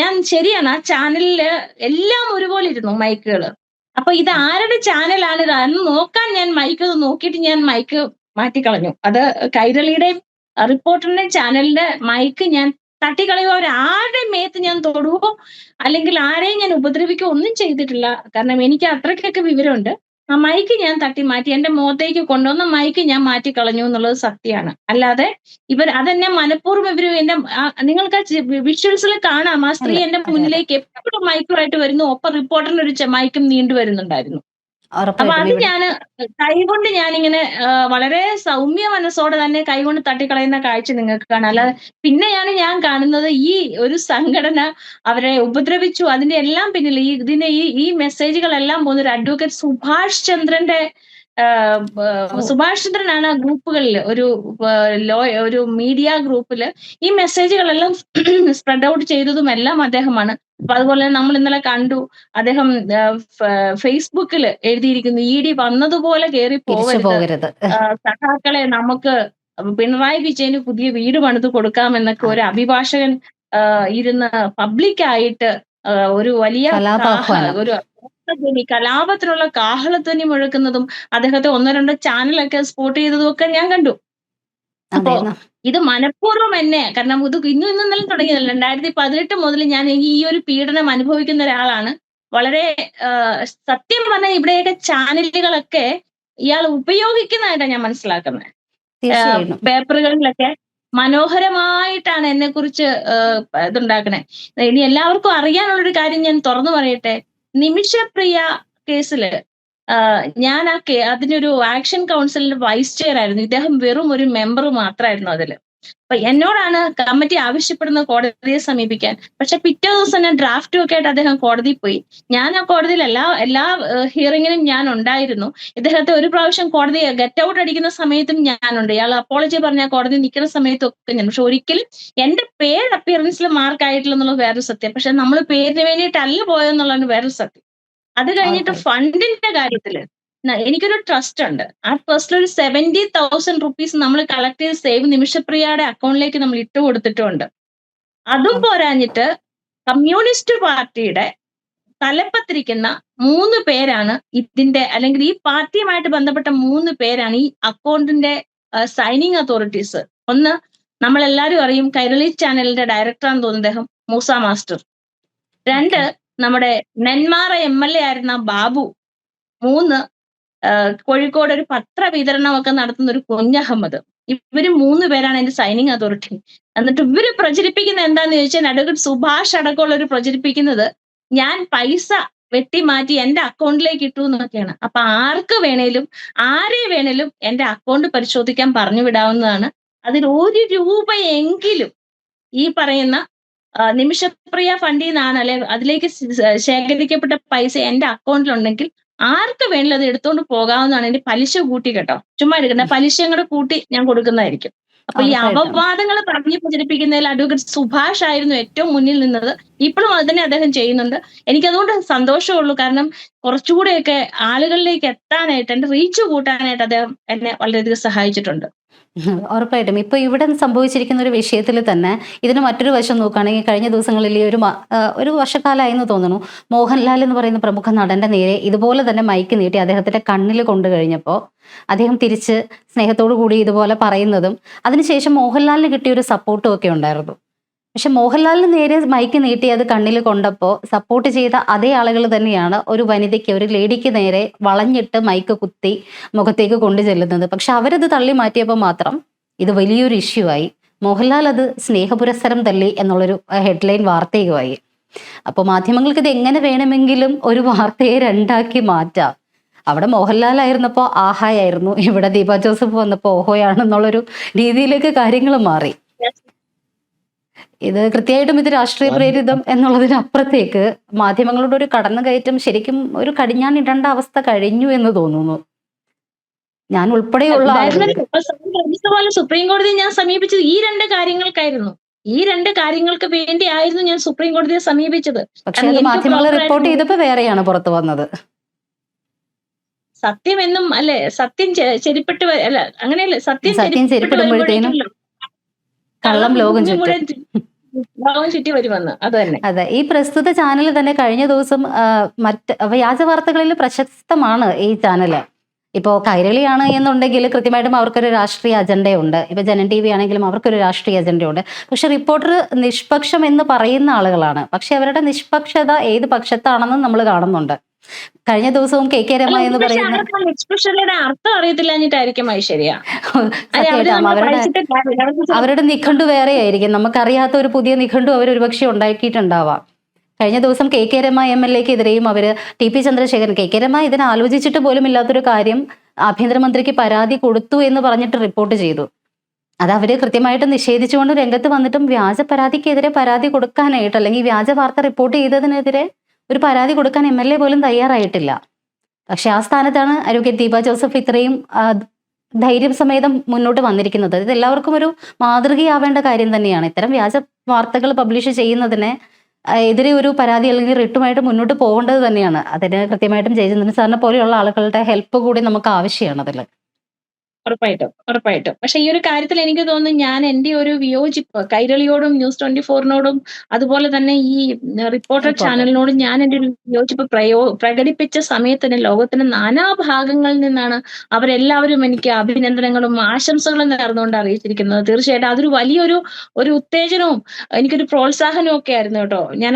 ഞാൻ ശരിയാണ്, ആ ചാനലില് എല്ലാം ഒരുപോലെ ഇരുന്നു മൈക്കുകള്. അപ്പൊ ഇത് ആരുടെ ചാനലാണ് ഇത് എന്ന് നോക്കാൻ ഞാൻ മൈക്ക് നോക്കിയിട്ട് ഞാൻ മൈക്ക് മാറ്റിക്കളഞ്ഞു. അത് കൈരളിയുടെ റിപ്പോർട്ടറിന്റെ ചാനലിന്റെ മൈക്ക് ഞാൻ തട്ടിക്കളയുക. ആരുടെ മേത്ത് ഞാൻ തൊടുവോ അല്ലെങ്കിൽ ആരെയും ഞാൻ ഉപദ്രവിക്കുകയോ ഒന്നും ചെയ്തിട്ടില്ല. കാരണം എനിക്ക് അത്രയ്ക്കൊക്കെ വിവരമുണ്ട്. ആ മൈക്ക് ഞാൻ തട്ടി മാറ്റി. എന്റെ മുഖത്തേക്ക് കൊണ്ടുവന്ന മൈക്ക് ഞാൻ മാറ്റി കളഞ്ഞു എന്നുള്ളത് സത്യമാണ്. അല്ലാതെ അതെന്നെ മനഃപൂർവ്വം നിങ്ങൾക്ക് വിഷ്വൽസിൽ കാണാം. ആ സ്ത്രീ
അല്ല
എന്റെ
അതെ അതെ
മുന്നിലേക്ക് എപ്പോഴും മൈക്കുമായിട്ട് വരുന്നു. ഒപ്പം റിപ്പോർട്ടറിന് ഒരു മൈക്കും നീണ്ടു വരുന്നുണ്ടായിരുന്നു. അപ്പൊ
ഉറപ്പായിട്ടും
അത്
ഇവിടെ
ഞാന് കൈകൊണ്ട് ഞാനിങ്ങനെ വളരെ സൗമ്യ മനസ്സോടെ തന്നെ കൈകൊണ്ട് തട്ടിക്കളയുന്ന കാഴ്ച നിങ്ങൾക്ക് കാണാം. അല്ലാതെ പിന്നെയാണ് ഞാൻ കാണുന്നത് ഈ ഒരു സംഘടന അവരെ ഉപദ്രവിച്ചു. അതിന്റെ എല്ലാം പിന്നിൽ ഈ മെസ്സേജുകളെല്ലാം പോകുന്ന ഒരു അഡ്വക്കേറ്റ് സുഭാഷ് ചന്ദ്രന്റെ
ഓ
സുഭാഷ് ചന്ദ്രനാണ് ആ ഗ്രൂപ്പുകളിൽ ഒരു മീഡിയ ഗ്രൂപ്പില് ഈ മെസ്സേജുകളെല്ലാം സ്പ്രെഡ് ഔട്ട് ചെയ്തതും എല്ലാം അദ്ദേഹമാണ്. അപ്പൊ അതുപോലെ നമ്മൾ ഇന്നലെ കണ്ടു അദ്ദേഹം ഫേസ്ബുക്കിൽ എഴുതിയിരിക്കുന്നു ED വന്നതുപോലെ കേറി
തിരിച്ചു
പോവരുത്,
പോകരുത്.
സഖാക്കളെ നമുക്ക് പിണറായി വിജയന് പുതിയ വീട് പണിത് കൊടുക്കാമെന്നൊക്കെ ഒരു അഭിഭാഷകൻ ഇരുന്ന് പബ്ലിക്കായിട്ട് ഒരു വലിയ
കലാപാഹ്വാനം.
ഒരു കലാപത്തിനുള്ള കാഹളധ്വനി മുഴക്കുന്നതും അദ്ദേഹത്തെ 1-2 ചാനലൊക്കെ സ്പോട്ട് ചെയ്തതും ഒക്കെ ഞാൻ കണ്ടു. അപ്പോ
അതെ
ഇത് മനഃപൂർവ്വം എന്നെ, കാരണം ഇത് ഇന്നും ഇന്നലെ തുടങ്ങിയതല്ല. 2018 മുതൽ ഞാൻ ഈ ഒരു പീഡനം അനുഭവിക്കുന്ന ഒരാളാണ്. വളരെ സത്യം പറഞ്ഞാൽ ഇവിടെയൊക്കെ ചാനലുകളൊക്കെ ഇയാൾ ഉപയോഗിക്കുന്നതായിട്ടാണ് ഞാൻ മനസ്സിലാക്കുന്നത്.
തീർച്ചയായിട്ടും.
പേപ്പറുകളിലൊക്കെ മനോഹരമായിട്ടാണ് എന്നെക്കുറിച്ച് ഇതുണ്ടാക്കണേ. ഇനി എല്ലാവർക്കും അറിയാനുള്ളൊരു കാര്യം ഞാൻ തുറന്നു പറയട്ടെ. നിമിഷപ്രിയ കേസില് ഞാൻ അതിനൊരു ആക്ഷൻ കൗൺസിലിന്റെ വൈസ് ചെയർ ആയിരുന്നു. ഇദ്ദേഹം വെറും ഒരു മെമ്പർ മാത്രമായിരുന്നു അതില്. അപ്പൊ എന്നോടാണ് കമ്മിറ്റി ആവശ്യപ്പെടുന്നത് കോടതിയെ സമീപിക്കാൻ. പക്ഷെ പിറ്റേ ദിവസം ഞാൻ ഡ്രാഫ്റ്റും ഒക്കെ ആയിട്ട് അദ്ദേഹം കോടതിയിൽ പോയി. ഞാൻ ആ കോടതിയിൽ എല്ലാ ഹിയറിങ്ങിനും ഞാൻ ഉണ്ടായിരുന്നു. ഇദ്ദേഹത്തെ ഒരു പ്രാവശ്യം കോടതി ഗെറ്റ് ഔട്ട് അടിക്കുന്ന സമയത്തും ഞാനുണ്ട്. ഇയാൾ അപ്പോളജി പറഞ്ഞ കോടതി നിൽക്കുന്ന സമയത്തൊക്കെ ഞാൻ. പക്ഷെ ഒരിക്കലും എന്റെ പേര് അപ്പിയറൻസിൽ മാർക്ക് ആയിട്ടില്ല എന്നുള്ളത് വേറൊരു സത്യം. പക്ഷെ നമ്മൾ പേരിന് വേണ്ടിയിട്ടല്ല പോയെന്നുള്ളതാണ് വേറൊരു സത്യം. അത് കഴിഞ്ഞിട്ട്
ഉറപ്പായിട്ടും.
ഫണ്ടിന്റെ കാര്യത്തില് എനിക്കൊരു ട്രസ്റ്റ് ഉണ്ട്. ആ ട്രസ്റ്റിൽ ഒരു 70,000 റുപ്പീസ് നമ്മൾ കളക്ട് ചെയ്ത് സേവ് നിമിഷപ്രിയയുടെ അക്കൗണ്ടിലേക്ക് നമ്മൾ ഇട്ട് കൊടുത്തിട്ടുണ്ട്. അതും പോരാഞ്ഞിട്ട് കമ്മ്യൂണിസ്റ്റ് പാർട്ടിയുടെ തലപ്പത്തിരിക്കുന്ന 3 പേരാണ് അല്ലെങ്കിൽ ഈ പാർട്ടിയുമായിട്ട് ബന്ധപ്പെട്ട 3 പേരാണ് ഈ അക്കൗണ്ടിന്റെ സൈനിങ് അതോറിറ്റീസ്. ഒന്ന്, നമ്മളെല്ലാരും അറിയും കൈരളി ചാനലിന്റെ ഡയറക്ടറാണെന്ന് തോന്നുന്നു അദ്ദേഹം, മൂസ മാസ്റ്റർ. 2, നമ്മുടെ നെന്മാറ MLA ആയിരുന്ന ബാബു. 3, കോഴിക്കോട് ഒരു പത്ര വിതരണമൊക്കെ നടത്തുന്ന ഒരു കുഞ്ഞഹമ്മദ്. ഇവര് 3 പേരാണ് എന്റെ സൈനിങ് അതോറിറ്റി. എന്നിട്ട് ഇവര് പ്രചരിപ്പിക്കുന്ന എന്താന്ന് ചോദിച്ചാൽ അഡ്വക്കേറ്റ് സുഭാഷ് അടക്കമുള്ളവർ പ്രചരിപ്പിക്കുന്നത് ഞാൻ പൈസ വെട്ടിമാറ്റി എന്റെ അക്കൗണ്ടിലേക്ക് ഇട്ടു എന്നൊക്കെയാണ്. അപ്പൊ ആരെ വേണേലും എന്റെ അക്കൗണ്ട് പരിശോധിക്കാൻ പറഞ്ഞു വിടാവുന്നതാണ്. അതിൽ 1 രൂപയെങ്കിലും ഈ പറയുന്ന നിമിഷപ്രിയ ഫണ്ടിൽ നിന്നാണ് അതിലേക്ക് ശേഖരിക്കപ്പെട്ട പൈസ എന്റെ അക്കൗണ്ടിലുണ്ടെങ്കിൽ ആർക്ക് വേണമെങ്കിലും അത് എടുത്തോണ്ട് പോകാവുന്നതാണ്. എന്റെ പലിശ കൂട്ടി കേട്ടോ, ചുമ്മാ എടുക്കണ്ട, പലിശയും കൂടെ കൂട്ടി ഞാൻ കൊടുക്കുന്നതായിരിക്കും. അപ്പൊ ഈ
ഉറപ്പായിട്ടും.
അപവാദങ്ങൾ പറഞ്ഞു പ്രചരിപ്പിക്കുന്നതിൽ അഡ്വക്കേറ്റ് സുഭാഷ് ആയിരുന്നു ഏറ്റവും മുന്നിൽ നിന്നത്. ഇപ്പോഴും അത് തന്നെ അദ്ദേഹം ചെയ്യുന്നുണ്ട്. എനിക്കതുകൊണ്ട് സന്തോഷമുള്ളൂ. കാരണം കുറച്ചുകൂടെയൊക്കെ ആളുകളിലേക്ക് എത്താനായിട്ട്, എന്റെ റീച്ച് കൂട്ടാനായിട്ട് അദ്ദേഹം എന്നെ വളരെയധികം സഹായിച്ചിട്ടുണ്ട്.
ഉറപ്പായിട്ടും. ഇപ്പൊ ഇവിടെ സംഭവിച്ചിരിക്കുന്ന ഒരു വിഷയത്തിൽ തന്നെ ഇതിന് മറ്റൊരു വശം നോക്കുകയാണെങ്കിൽ കഴിഞ്ഞ ദിവസങ്ങളിൽ ഒരു വർഷക്കാലമായെന്ന് തോന്നുന്നു, മോഹൻലാൽ എന്ന് പറയുന്ന പ്രമുഖ നടന്റെ നേരെ ഇതുപോലെ തന്നെ മൈക്ക് നീട്ടി അദ്ദേഹത്തിന്റെ കണ്ണിൽ കൊണ്ടു കഴിഞ്ഞപ്പോൾ അദ്ദേഹം തിരിച്ച് സ്നേഹത്തോടു കൂടി ഇതുപോലെ പറയുന്നതും അതിനുശേഷം മോഹൻലാലിന് കിട്ടിയ ഒരു സപ്പോർട്ടും ഒക്കെ ഉണ്ടായിരുന്നു. പക്ഷെ മോഹൻലാലിന് നേരെ മൈക്ക് നീട്ടി അത് കണ്ണിൽ കൊണ്ടപ്പോൾ സപ്പോർട്ട് ചെയ്ത അതേ ആളുകൾ തന്നെയാണ് ഒരു വനിതയ്ക്ക്, ഒരു ലേഡിക്ക് നേരെ വളഞ്ഞിട്ട് മൈക്ക് കുത്തി മുഖത്തേക്ക് കൊണ്ടു ചെല്ലുന്നത്. പക്ഷെ അവരത് തള്ളി മാറ്റിയപ്പോൾ മാത്രം ഇത് വലിയൊരു ഇഷ്യൂ ആയി. മോഹൻലാൽ അത് സ്നേഹപുരസ്സരം തള്ളി എന്നുള്ളൊരു ഹെഡ്ലൈൻ വാർത്തയുമായി. അപ്പോൾ മാധ്യമങ്ങൾക്ക് ഇത് എങ്ങനെ വേണമെങ്കിലും ഒരു വാർത്തയെ രണ്ടാക്കി മാറ്റാം. അവിടെ മോഹൻലാൽ ആയിരുന്നപ്പോൾ ആഹായായിരുന്നു, ഇവിടെ ദീപ ജോസഫ് വന്നപ്പോൾ ഓഹോയാണെന്നുള്ളൊരു രീതിയിലേക്ക് കാര്യങ്ങൾ മാറി. ഇത് കൃത്യമായിട്ടും ഇത് രാഷ്ട്രീയ പ്രേരിതം എന്നുള്ളതിനപ്പുറത്തേക്ക് മാധ്യമങ്ങളുടെ ഒരു കടന്നുകയറ്റം ശരിക്കും ഒരു കടിഞ്ഞാണിടേണ്ട അവസ്ഥ കഴിഞ്ഞു എന്ന് തോന്നുന്നു. ഞാൻ ഉൾപ്പെടെയുള്ള ആളുകൾ
പോലെ സുപ്രീം കോടതിയെ ഞാൻ സമീപിച്ചത് ഈ 2 കാര്യങ്ങൾക്കായിരുന്നു. ഈ 2 കാര്യങ്ങൾക്ക് വേണ്ടിയായിരുന്നു ഞാൻ സുപ്രീം കോടതിയെ സമീപിച്ചത്.
പക്ഷെ അത് മാധ്യമങ്ങൾ റിപ്പോർട്ട് ചെയ്തപ്പോൾ വേറെയാണ് പുറത്തു വന്നത്.
സത്യം എന്നും അല്ലെ, സത്യം ചെരിപ്പിട്ട് അല്ല അങ്ങനെയല്ലേ, സത്യം
ചെരിപ്പിടുമ്പോഴത്തേനും കള്ളം ലോകം
ചുറ്റി വരുമെന്ന്. അത് തന്നെ.
അതെ, ഈ പ്രസ്തുത ചാനൽ തന്നെ കഴിഞ്ഞ ദിവസം മറ്റ് വ്യാജ വാർത്തകളിൽ പ്രശസ്തമാണ് ഈ ചാനല്. ഇപ്പോൾ കൈരളിയാണ് എന്നുണ്ടെങ്കിൽ കൃത്യമായിട്ടും അവർക്കൊരു രാഷ്ട്രീയ അജണ്ടയുണ്ട്. ഇപ്പൊ ജനൻ TV ആണെങ്കിലും അവർക്കൊരു രാഷ്ട്രീയ അജണ്ടയുണ്ട്. പക്ഷെ റിപ്പോർട്ടർ നിഷ്പക്ഷം എന്ന് പറയുന്ന ആളുകളാണ്. പക്ഷെ അവരുടെ നിഷ്പക്ഷത ഏത് പക്ഷത്താണെന്ന് നമ്മൾ കാണുന്നുണ്ട്. കഴിഞ്ഞ ദിവസവും കെ രമ എന്ന്
പക്ഷെ
പറയുന്ന
അവർക്ക് എക്സ്പ്രഷനുടെ അർത്ഥം അറിയത്തില്ലാഞ്ഞിട്ടായിരിക്കും ഐശ്വര്യ. അവര്
സത്യമായിട്ടും
നമ്മളെ
അവരുടെ
പഠിച്ചിട്ട് കാര്യമില്ല. അവർക്ക്
അവരുടെ നിഘണ്ടു വേറെ ആയിരിക്കും. നമുക്കറിയാത്ത ഒരു പുതിയ നിഘണ്ടു അവർ ഒരുപക്ഷെ ഉണ്ടാക്കിയിട്ടുണ്ടാവാം. കഴിഞ്ഞ ദിവസം കെ രമ MLA-ക്കെതിരെയും അവര് TP ചന്ദ്രശേഖരൻ, കെ രമ ഇതിനെ ആലോചിച്ചിട്ട് പോലും ഇല്ലാത്തൊരു കാര്യം ആഭ്യന്തരമന്ത്രിക്ക് പരാതി കൊടുത്തു എന്ന് പറഞ്ഞിട്ട് റിപ്പോർട്ട് ചെയ്തു. അത് അവര് കൃത്യമായിട്ട് നിഷേധിച്ചുകൊണ്ട് രംഗത്ത് വന്നിട്ടും വ്യാജ പരാതിക്കെതിരെ പരാതി കൊടുക്കാനായിട്ട്, അല്ലെങ്കിൽ വ്യാജ വാർത്ത റിപ്പോർട്ട് ചെയ്തതിനെതിരെ ഒരു പരാതി കൊടുക്കാൻ MLA പോലും തയ്യാറായിട്ടില്ല. പക്ഷെ ആ സ്ഥാനത്താണ് അഡ്വക്കേറ്റ് ദീപ ജോസഫ് ഇത്രയും ധൈര്യം സമേതം മുന്നോട്ട് വന്നിരിക്കുന്നത്. ഇത് എല്ലാവർക്കും ഒരു മാതൃകയാവേണ്ട കാര്യം തന്നെയാണ്. ഇത്തരം വ്യാജ വാർത്തകൾ പബ്ലിഷ് ചെയ്യുന്നതിന് എതിരെ ഒരു പരാതി അല്ലെങ്കിൽ റിട്ടുമായിട്ട് മുന്നോട്ട് പോകേണ്ടത് തന്നെയാണ്. അതിന് കൃത്യമായിട്ടും ജയചന്ദ്രൻ സാറിനെ പോലെയുള്ള ആളുകളുടെ ഹെൽപ്പ് കൂടി നമുക്ക് ആവശ്യമാണ് അതിൽ.
ഉറപ്പായിട്ടും. പക്ഷെ ഈ ഒരു കാര്യത്തിൽ എനിക്ക് തോന്നുന്നു ഞാൻ എന്റെ ഒരു വിയോജിപ്പ് കൈരളിയോടും ന്യൂസ് 24നോടും അതുപോലെ തന്നെ ഈ റിപ്പോർട്ടർ ചാനലിനോടും ഞാൻ എന്റെ ഒരു വിയോജിപ്പ് പ്രകടിപ്പിച്ച സമയത്തിന് ലോകത്തിന്റെ നാനാഭാഗങ്ങളിൽ നിന്നാണ് അവരെല്ലാവരും എനിക്ക് അഭിനന്ദനങ്ങളും ആശംസകളും നേർന്നുകൊണ്ട് അറിയിച്ചിരിക്കുന്നത്. തീർച്ചയായിട്ടും അതൊരു വലിയൊരു ഉത്തേജനവും എനിക്കൊരു പ്രോത്സാഹനവും ഒക്കെ ആയിരുന്നു കേട്ടോ. ഞാൻ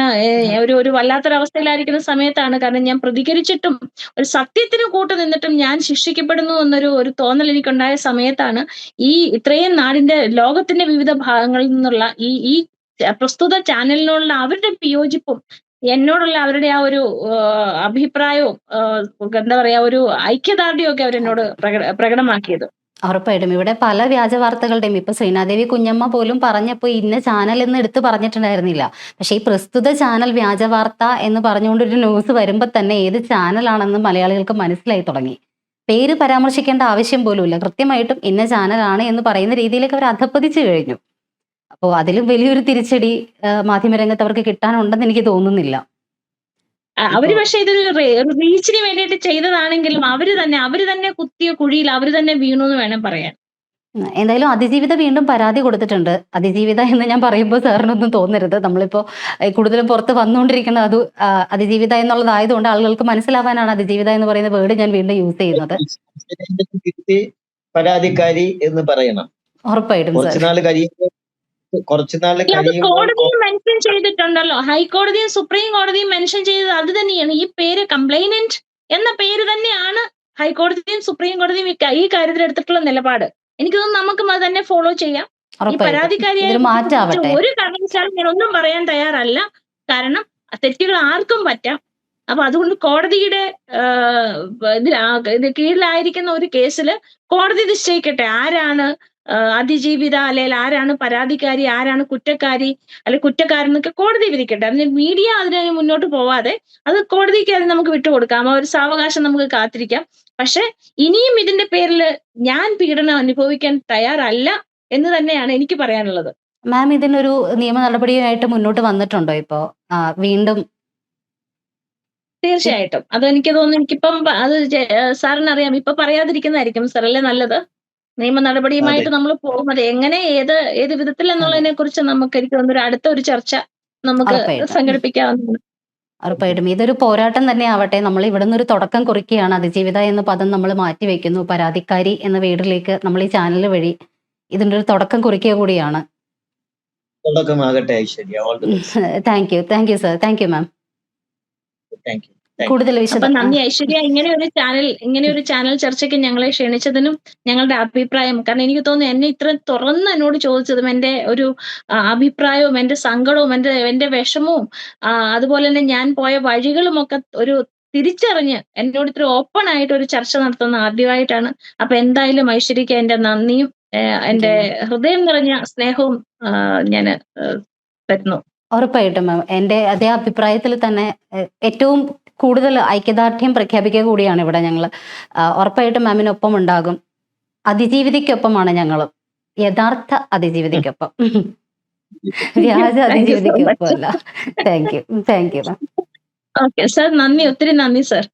ഒരു വല്ലാത്തൊരവസ്ഥയിലായിരിക്കുന്ന സമയത്താണ്. കാരണം ഞാൻ പ്രതികരിച്ചിട്ടും ഒരു സത്യത്തിന് കൂട്ടു നിന്നിട്ടും ഞാൻ ശിക്ഷിക്കപ്പെടുന്നു എന്നൊരു തോന്നൽ എനിക്കുണ്ടായ സമയത്താണ് ഈ ഇത്രയും നാടിന്റെ ലോകത്തിന്റെ വിവിധ ഭാഗങ്ങളിൽ നിന്നുള്ള ഈ പ്രസ്തുത ചാനലിനോടുള്ള അവരുടെ വിയോജിപ്പും എന്നോടുള്ള അവരുടെ ആ ഒരു അഭിപ്രായവും എന്താ പറയാ ഒരു ഐക്യദാർഢ്യവും ഒക്കെ അവരെന്നോട് പ്രകടമാക്കിയത്.
ഉറപ്പായിട്ടും ഇവിടെ പല വ്യാജ വാർത്തകളുടെയും ഇപ്പൊ ശ്രീനാദേവി കുഞ്ഞമ്മ പോലും പറഞ്ഞപ്പോ ഇന്ന ചാനൽ എന്ന് എടുത്ത് പറഞ്ഞിട്ടുണ്ടായിരുന്നില്ല. പക്ഷെ ഈ പ്രസ്തുത ചാനൽ വ്യാജ വാർത്ത എന്ന് പറഞ്ഞുകൊണ്ടൊരു ന്യൂസ് വരുമ്പോ തന്നെ ഏത് ചാനലാണെന്ന് മലയാളികൾക്ക് മനസ്സിലായി തുടങ്ങി. പേര് പരാമർശിക്കേണ്ട ആവശ്യം പോലുമില്ല. കൃത്യമായിട്ടും ഇന്ന ചാനലാണ് എന്ന് പറയുന്ന രീതിയിലേക്ക് അവർ അധപ്പതിച്ചു കഴിഞ്ഞു. അപ്പോൾ അതിലും വലിയൊരു തിരിച്ചടി മാധ്യമരംഗത്ത് അവർക്ക് കിട്ടാനുണ്ടെന്ന് എനിക്ക് തോന്നുന്നില്ല.
അവര് പക്ഷെ ഇതൊരു റീച്ചിന് വേണ്ടിയിട്ട് ചെയ്തതാണെങ്കിലും അവര് തന്നെ കുത്തിയ കുഴിയിൽ അവര് തന്നെ വീണു എന്ന് വേണം പറയാൻ.
എന്തായാലും അതിജീവിത വീണ്ടും പരാതി കൊടുത്തിട്ടുണ്ട്. അതിജീവിത എന്ന് ഞാൻ പറയുമ്പോൾ സാറിനൊന്നും തോന്നരുത്. നമ്മളിപ്പോ കൂടുതലും പുറത്ത് വന്നുകൊണ്ടിരിക്കുന്നത് അത് അതിജീവിത എന്നുള്ളതായതുകൊണ്ട് ആളുകൾക്ക് മനസ്സിലാവാനാണ് അതിജീവിത എന്ന് പറയുന്ന വേർഡ് ഞാൻ വീണ്ടും യൂസ് ചെയ്യുന്നത്.
പരാതിക്കാരി എന്ന് പറയണം.
ഉറപ്പായിട്ടും
കുറച്ചുനാൾ
കോടതിയും മെൻഷൻ ചെയ്തിട്ടുണ്ടല്ലോ. ഹൈക്കോടതിയും സുപ്രീം കോടതിയും മെൻഷൻ ചെയ്തത് അത് തന്നെയാണ്. ഈ പേര് കംപ്ലൈനന്റ് എന്ന പേര് തന്നെയാണ് ഹൈക്കോടതിയും സുപ്രീം കോടതിയും ഈ കാര്യത്തിൽ എടുത്തിട്ടുള്ള നിലപാട്. എനിക്ക് തോന്നുന്നു നമുക്കും അത് തന്നെ ഫോളോ ചെയ്യാം. ഈ പരാതിക്കാരിയായ ഒരു കാരണവശാലും ഞാൻ ഒന്നും പറയാൻ തയ്യാറല്ല. കാരണം തെറ്റുകൾ ആർക്കും പറ്റാം. അപ്പൊ അതുകൊണ്ട് കോടതിയുടെ കീഴിലായിരിക്കുന്ന ഒരു കേസിൽ കോടതി നിശ്ചയിക്കട്ടെ ആരാണ് അതിജീവിത, അല്ലെങ്കിൽ ആരാണ് പരാതിക്കാരി, ആരാണ് കുറ്റക്കാരി അല്ലെങ്കിൽ കുറ്റക്കാരനൊക്കെ കോടതി വിധിക്കട്ടെ. അതിന് മീഡിയ അതിന് മുന്നോട്ട് പോവാതെ അത് കോടതിക്ക് അത് നമുക്ക് വിട്ടുകൊടുക്കാം. ആ ഒരു സാവകാശം നമുക്ക് കാത്തിരിക്കാം. പക്ഷെ ഇനിയും ഇതിന്റെ പേരിൽ ഞാൻ പീഡനം അനുഭവിക്കാൻ തയ്യാറല്ല എന്ന് തന്നെയാണ് എനിക്ക് പറയാനുള്ളത്.
മാം ഇതിനൊരു നിയമ നടപടിയായിട്ട് മുന്നോട്ട് വന്നിട്ടുണ്ടോ ഇപ്പോ വീണ്ടും?
തീർച്ചയായിട്ടും അത് എനിക്ക് തോന്നുന്നു. എനിക്കിപ്പം അത് സാറിനറിയാം, ഇപ്പൊ പറയാതിരിക്കുന്നതായിരിക്കും സാറല്ലേ നല്ലത്. നിയമ നടപടിയുമായിട്ട് നമ്മൾ പോകുന്നത് എങ്ങനെ ഏത് വിധത്തിൽ എന്നുള്ളതിനെ കുറിച്ച് നമുക്ക് എനിക്ക് തോന്നുന്നു അടുത്ത ഒരു ചർച്ച നമുക്ക് സംഘടിപ്പിക്കാവുന്നതാണ്.
ഉറപ്പായിട്ടും ഇതൊരു പോരാട്ടം തന്നെ ആവട്ടെ. നമ്മൾ ഇവിടെ നിന്നൊരു തുടക്കം കുറിക്കുകയാണ്. അതിജീവിത എന്ന പദം നമ്മൾ മാറ്റിവെക്കുന്നു. പരാതിക്കാരി എന്ന വീടിലേക്ക് നമ്മൾ ഈ ചാനൽ വഴി ഇതിന്റെ ഒരു തുടക്കം കുറിക്കുക കൂടിയാണ്. Thank you sir. Thank you ma'am. കൂടുതൽ വിശദം
നന്ദി ഐശ്വര്യ. ഇങ്ങനെ ഒരു ചാനൽ ചർച്ചയ്ക്ക് ഞങ്ങളെ ക്ഷണിച്ചതിനും ഞങ്ങളുടെ അഭിപ്രായം, കാരണം എനിക്ക് തോന്നുന്നു എന്നെ ഇത്ര തുറന്ന് എന്നോട് ചോദിച്ചതും എന്റെ ഒരു അഭിപ്രായവും എന്റെ സങ്കടവും എന്റെ വിഷമവും അതുപോലെ തന്നെ ഞാൻ പോയ വഴികളും ഒക്കെ ഒരു തിരിച്ചറിഞ്ഞ് എന്നോട് ഇത്ര ഓപ്പൺ ആയിട്ട് ഒരു ചർച്ച നടത്തുന്ന ആദ്യമായിട്ടാണ്. അപ്പൊ എന്തായാലും ഐശ്വര്യക്ക് എന്റെ നന്ദിയും എന്റെ ഹൃദയം നിറഞ്ഞ സ്നേഹവും ഞാൻ തരുന്നു.
ഉറപ്പായിട്ടും മാം. എന്റെ അതേ അഭിപ്രായത്തിൽ തന്നെ ഏറ്റവും കൂടുതൽ ഐക്യദാർഢ്യം പ്രഖ്യാപിക്കുക കൂടിയാണ് ഇവിടെ ഞങ്ങൾ. ഉറപ്പായിട്ടും മാമിനൊപ്പം ഉണ്ടാകും. അതിജീവിതയ്ക്കൊപ്പമാണ് ഞങ്ങൾ. യഥാർത്ഥ അതിജീവിതയ്ക്കൊപ്പം, വ്യാജ അതിജീവിതയ്ക്കൊപ്പം അല്ല. Thank you ma'am.
Okay sir, ഒത്തിരി നന്ദി സാർ.